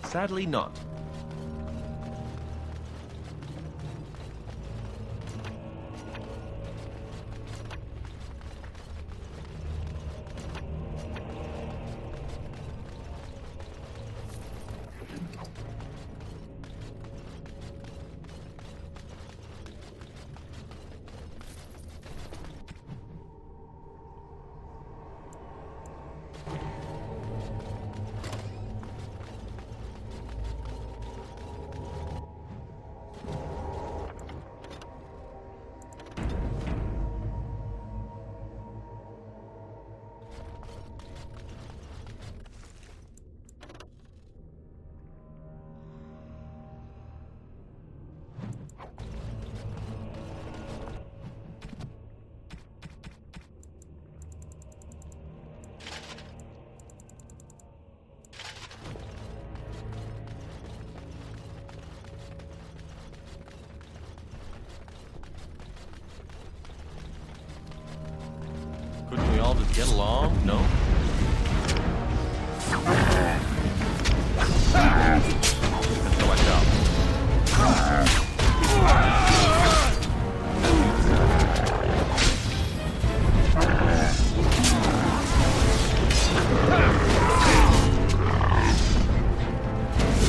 Sadly not. Couldn't we all just get along? No? Let's go watch out.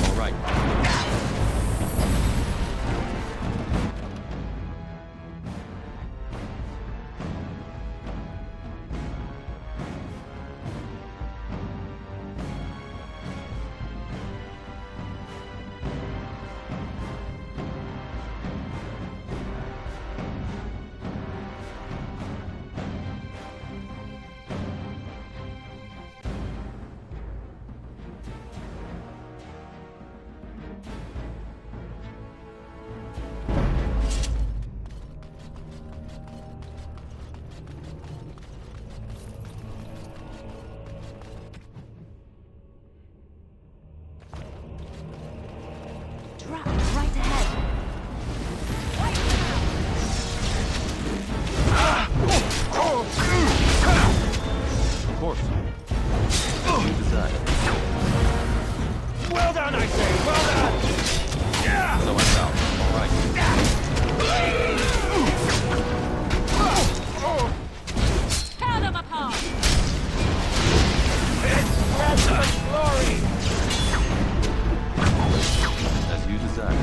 All right. Trap right ahead. Of course. You decide. Well done, I say! Well done! Yeah! So watch out. All right. Tear them apart! It's such glory! As you desire.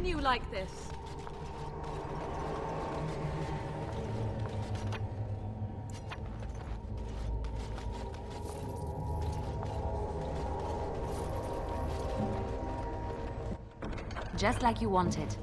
continue like this. Just like you wanted.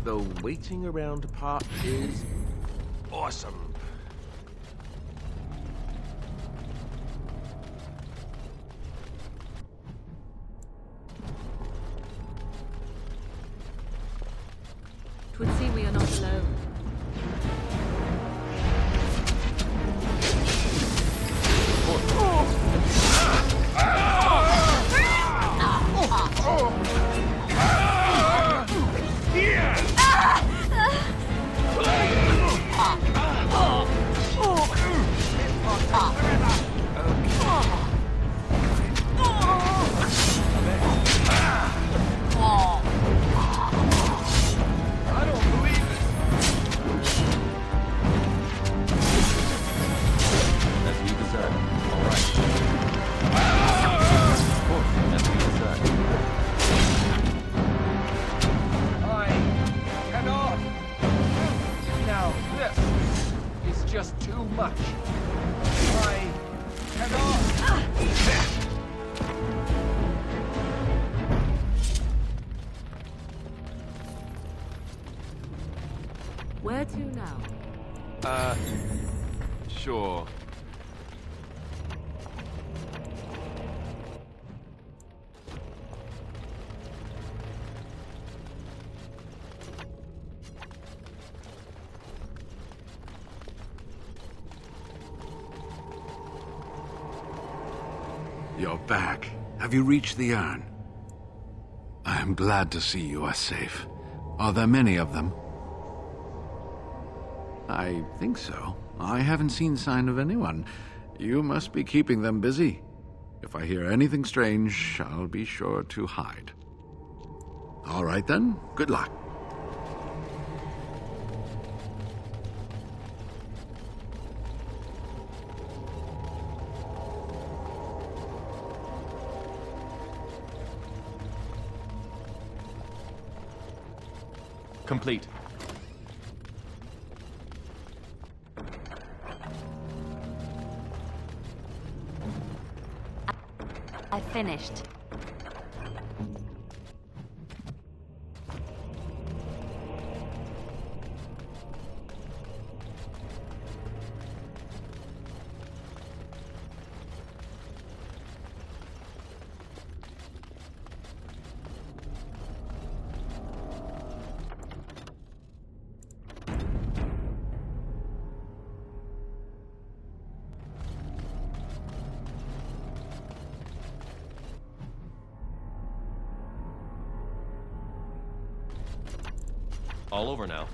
The waiting around part is awesome. Twould seem we are not alone. Just too much. I cannot. Where to now? Sure. You're back. Have you reached the urn? I'm glad to see you are safe. Are there many of them? I think so. I haven't seen sign of anyone. You must be keeping them busy. If I hear anything strange, I'll be sure to hide. All right then, good luck. Complete. I finished. All over now.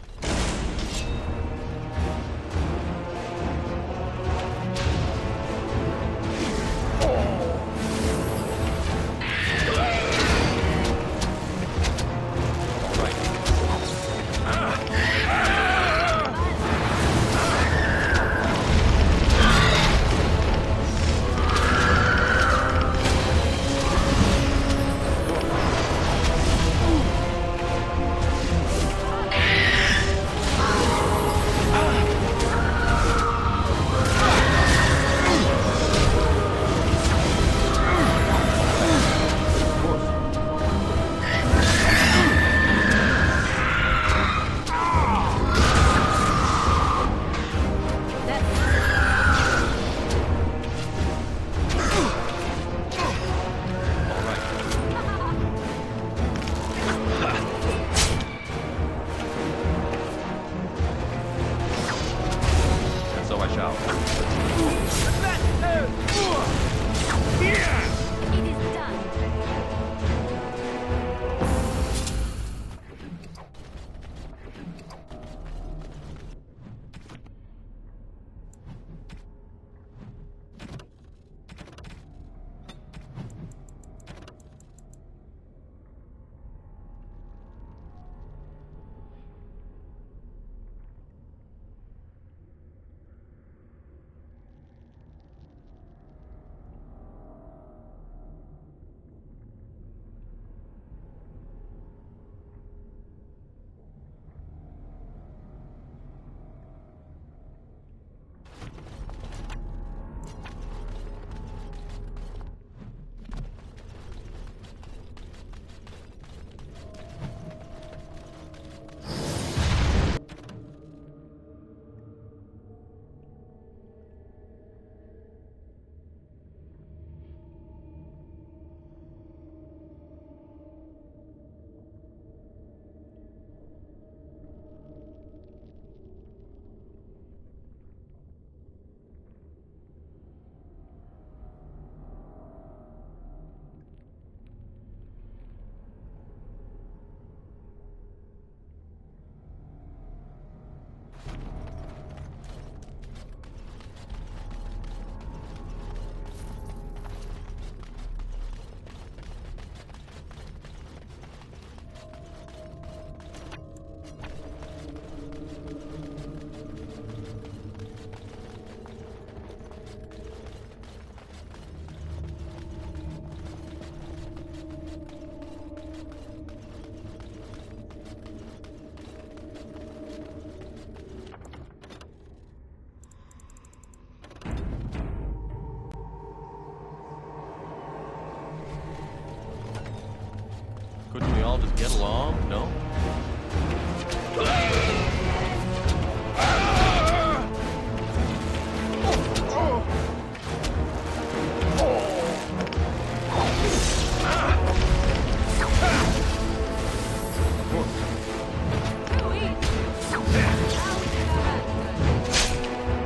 get along? No?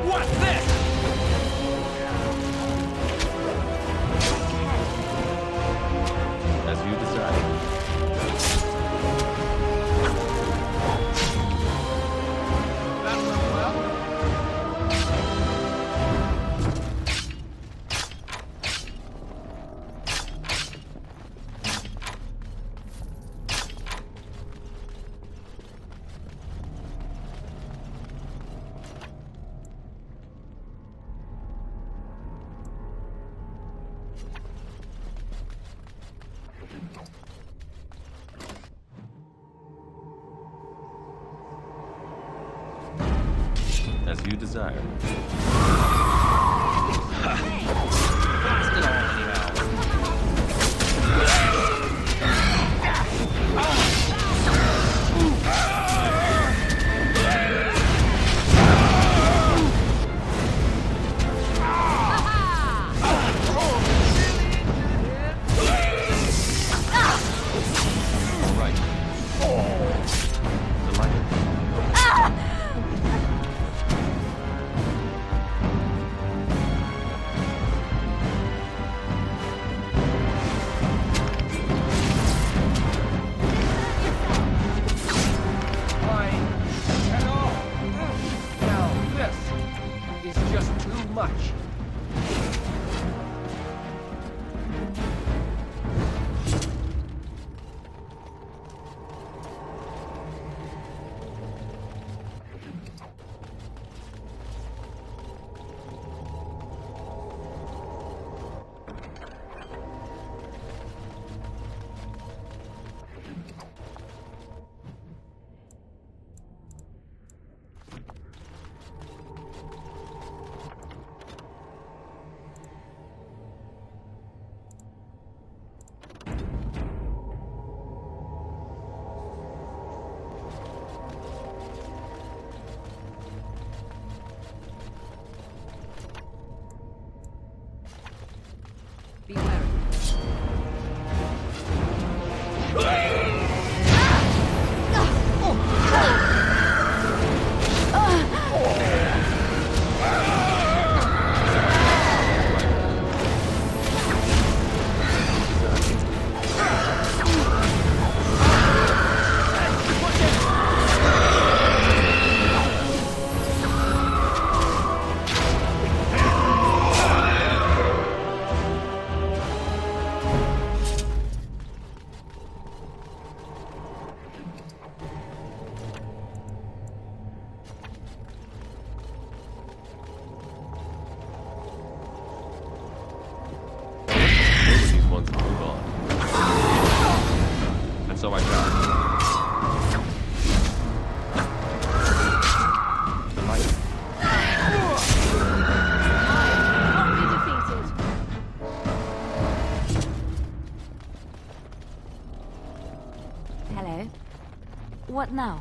What's this? As you decide. As you desire. Blast it all anyhow. Right. Delighted. Fine. Head off. Now, this is just too much. Be wary. These ones and move on. And so I got. Delighted. Not be defeated. Hello? What now?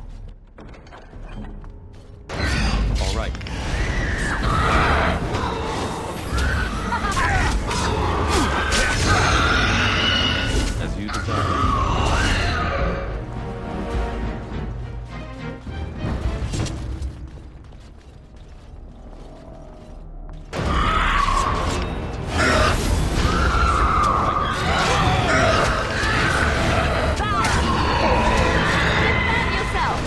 All right. As you desire. Defend yourself!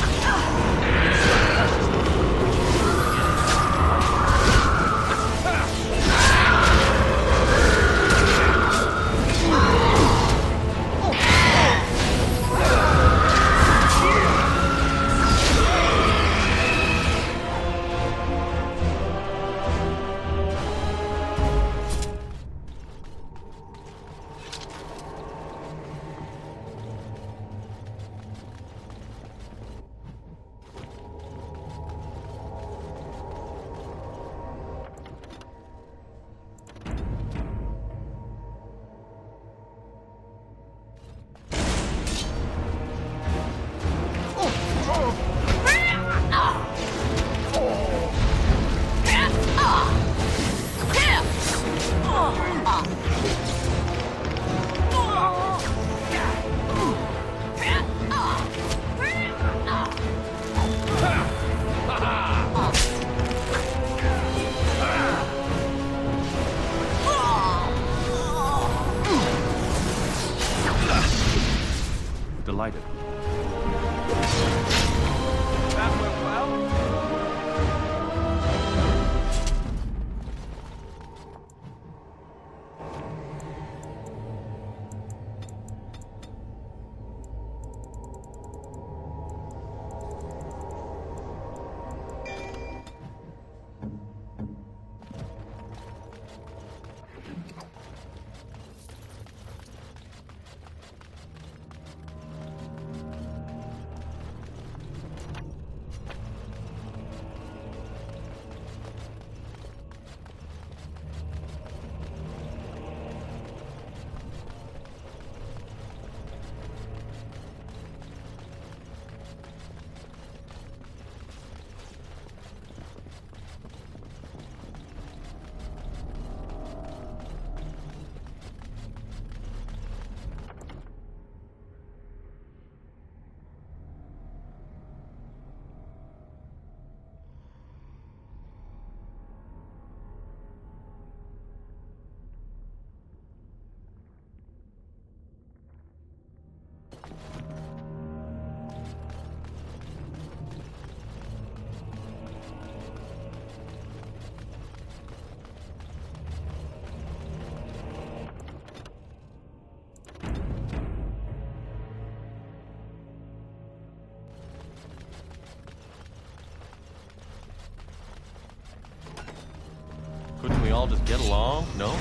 all just get along? No?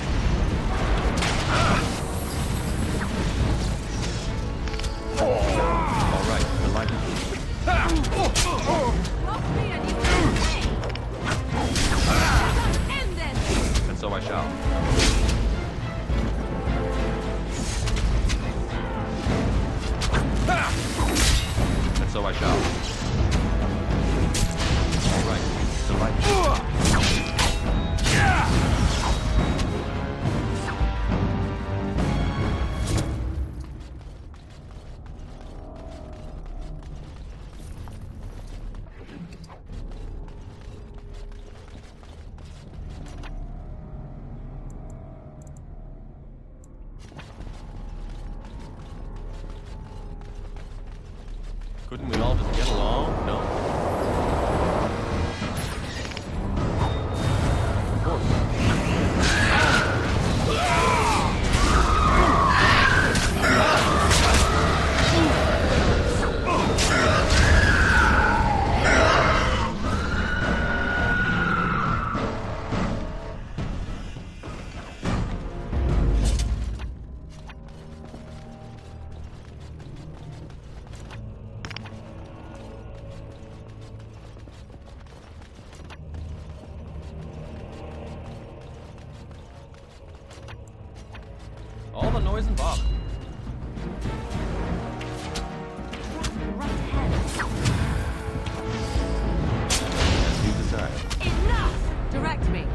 Alright, delighted. And so I shall. And so I shall. Alright, delighted. Couldn't we all just get along? No? Of course. All the noise and bother. As you desire. Enough! Direct me.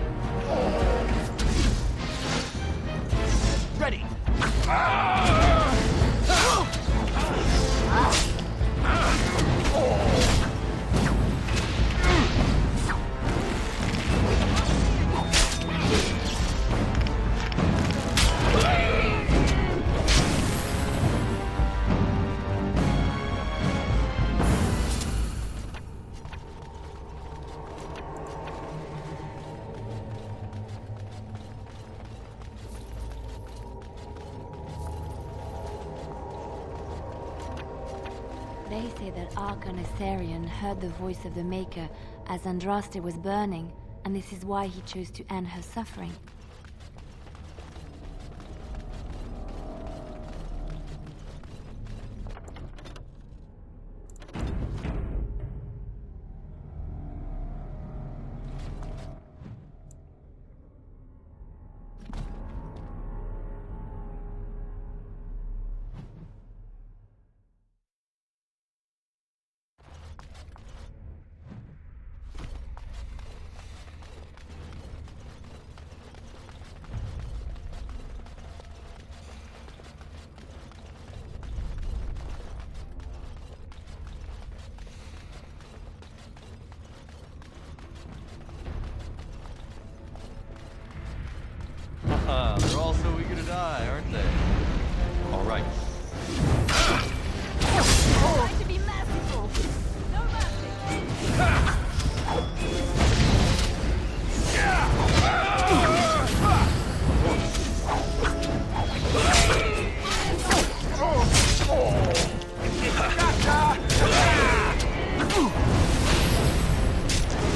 Ready! They say that Archon Itharion heard the voice of the Maker as Andraste was burning, and this is why he chose to end her suffering. They're all so eager to die, aren't they? All right. Try to be merciful. No mercy.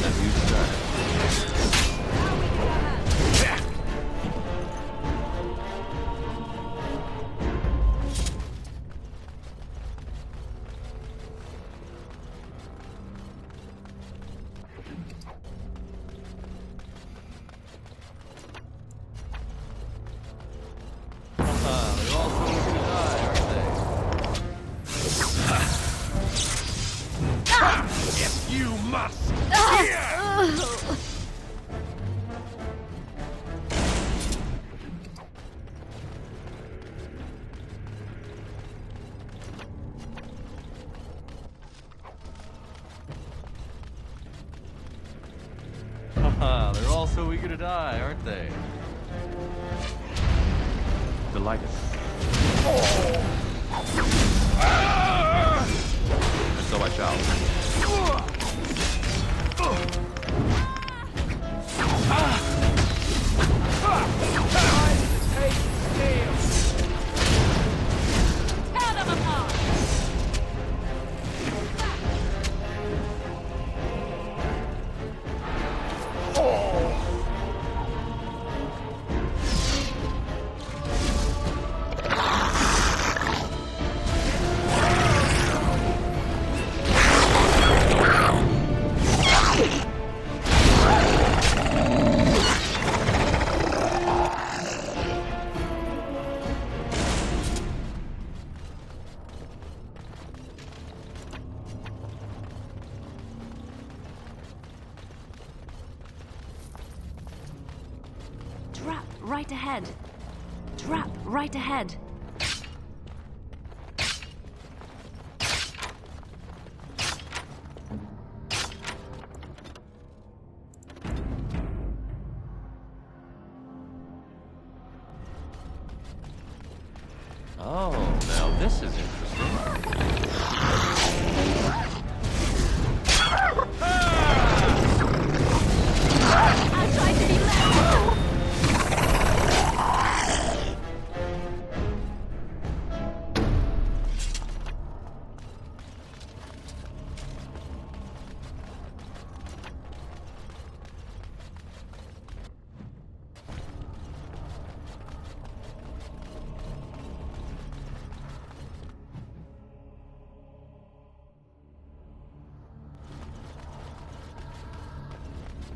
As you desire. They're all so eager to die, aren't they? Yes, you must! They're all so eager to die, aren't they? Delighted. And so I shall. Tear them apart. right ahead. Trap right ahead. Oh, now this is interesting. I tried to be level.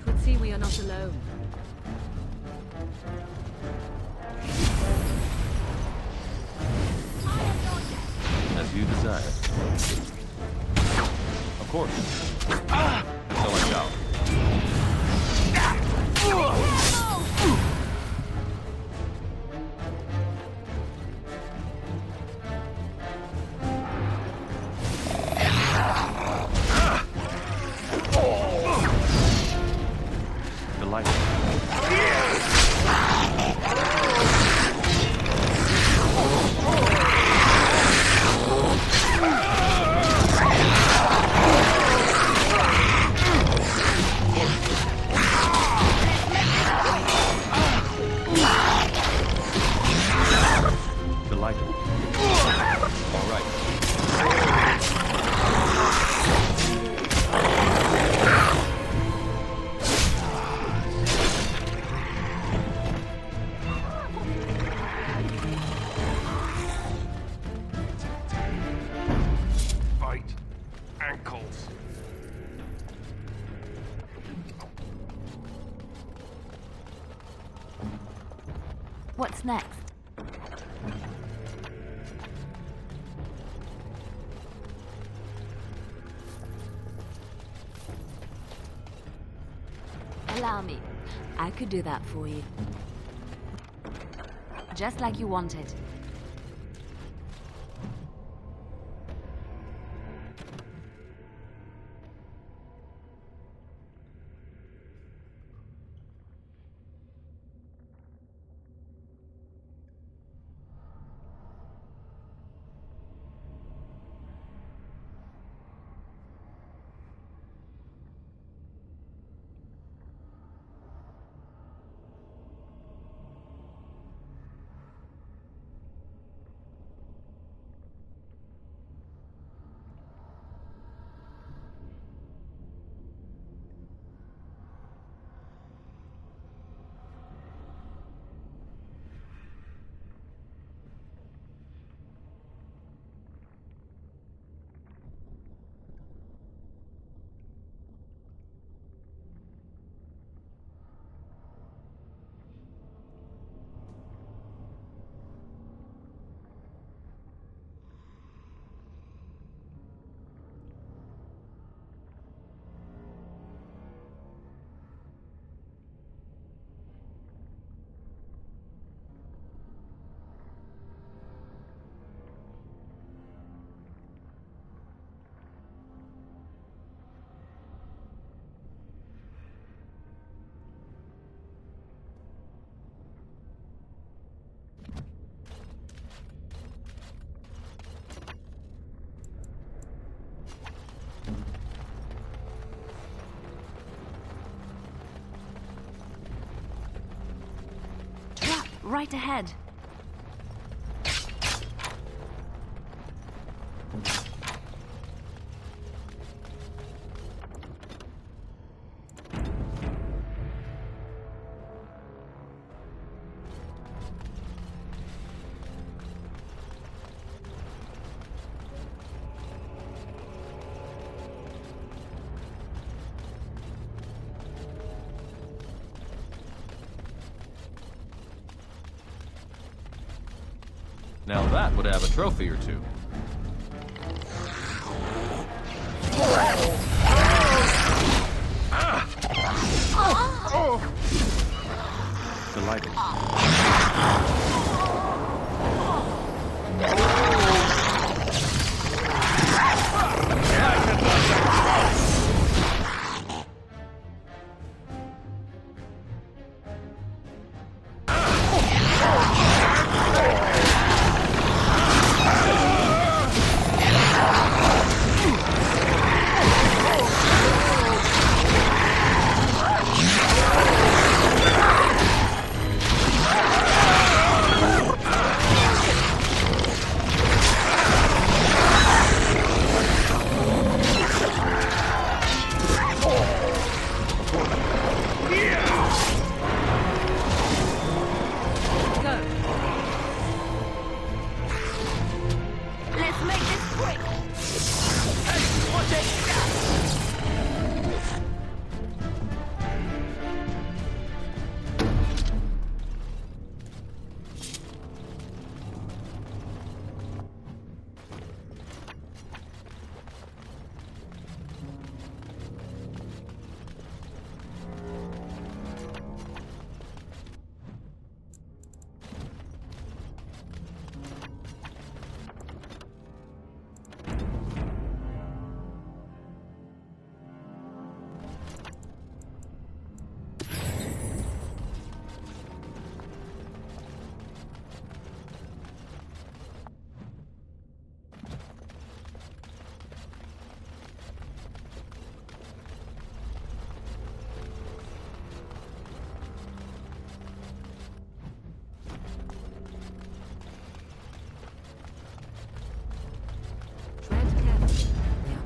Twould see we are not alone. As you desire. Of course. So I shall. What's next? Allow me. I could do that for you. Just like you wanted. Right ahead. Now that would have a trophy or two. Delighted.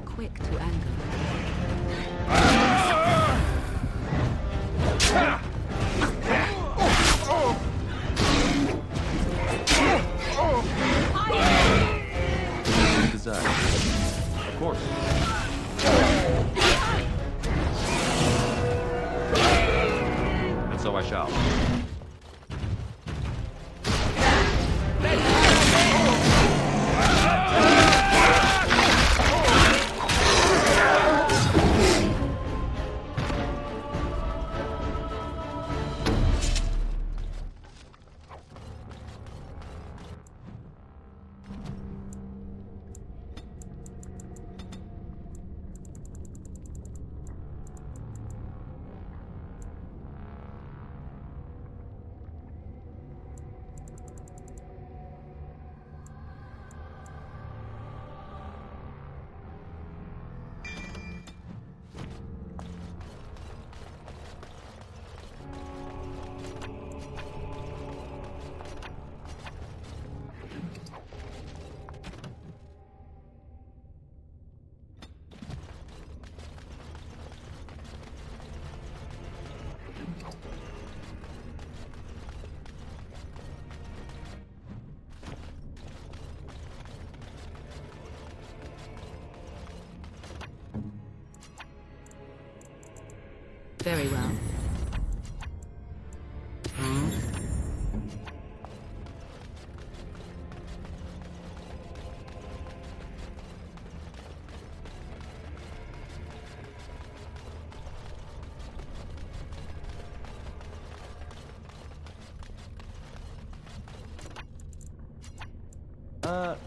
Quick to anger. Desire. Of course. And so I shall. Very well.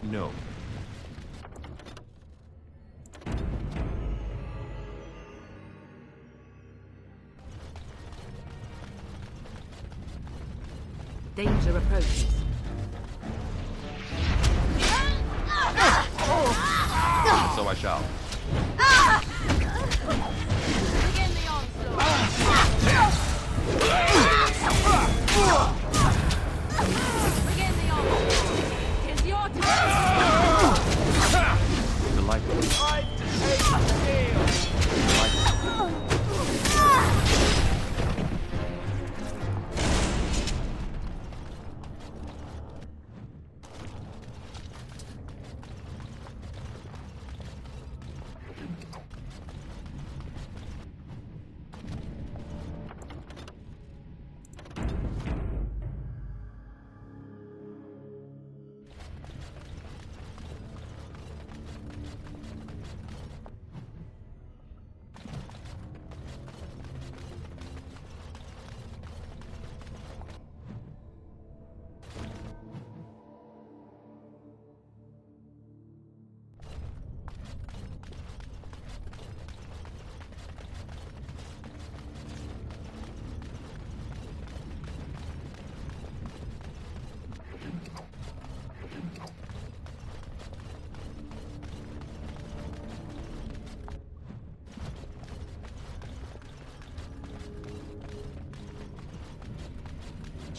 No. Danger approaches. So I shall. Begin the onslaught. Begin the onslaught. 'Tis your turn. Delightful.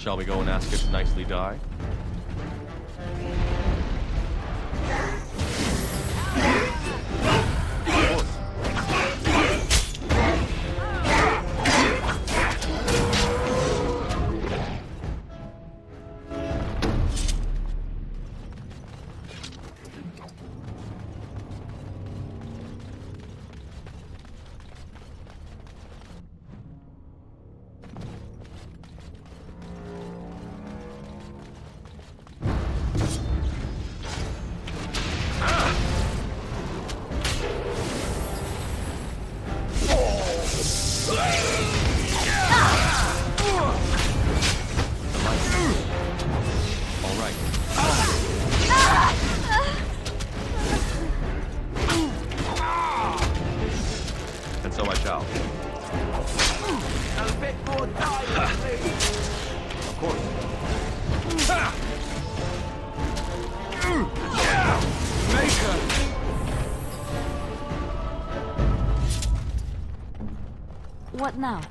Shall we go and ask it to nicely die? And so I shall. A bit more time, please. Of course. Maker! What now?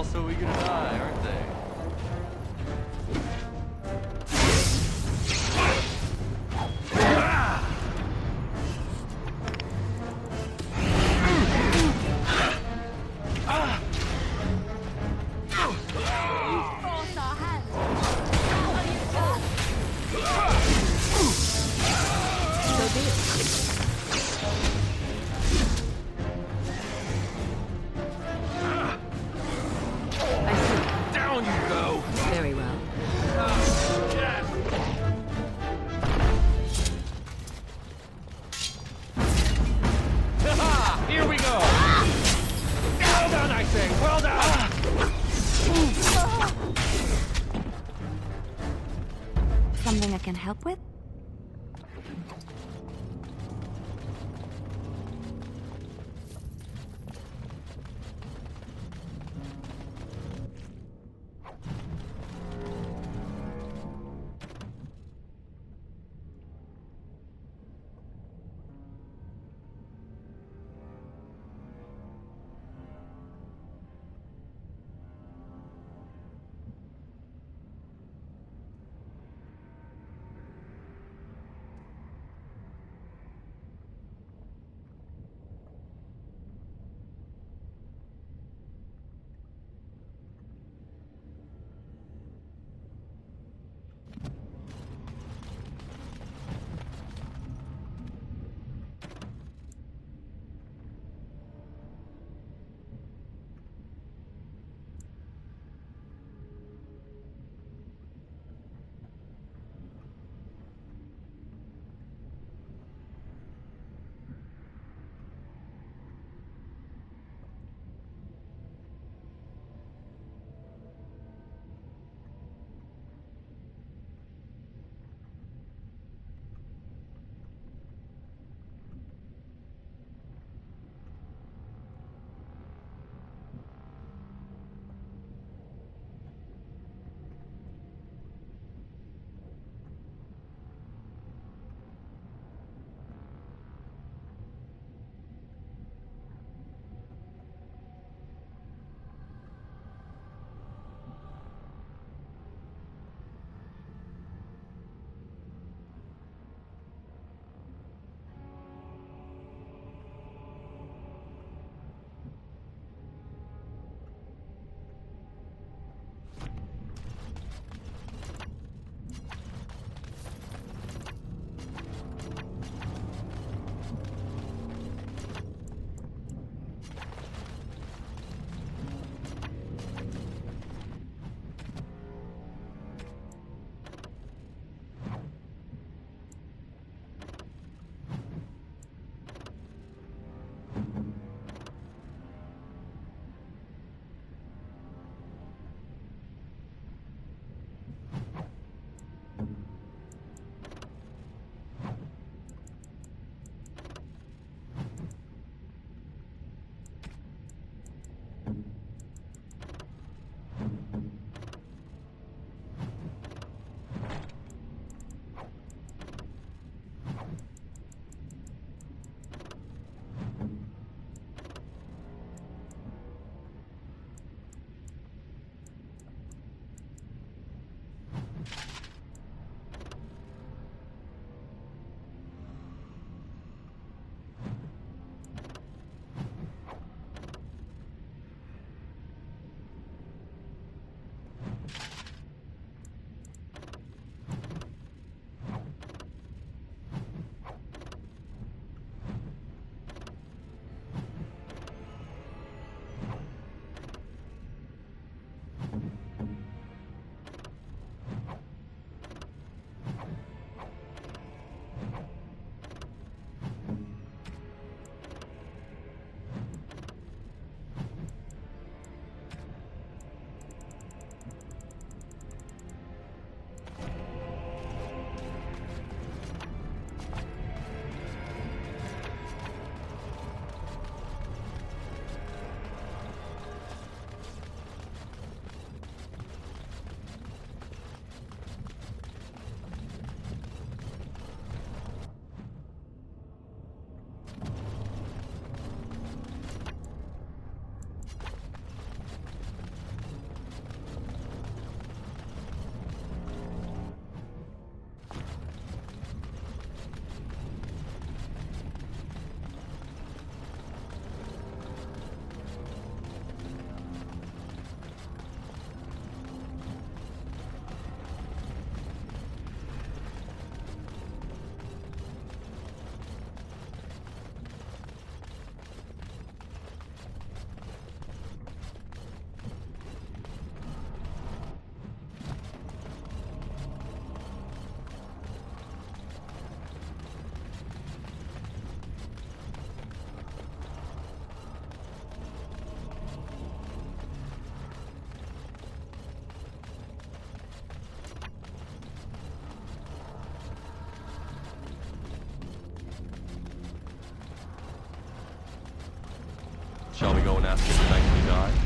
all so eager to die, aren't they? Very well. Here we go! Well done, I say! Well done! Something I can help with? Shall we go and ask him to thank me, die?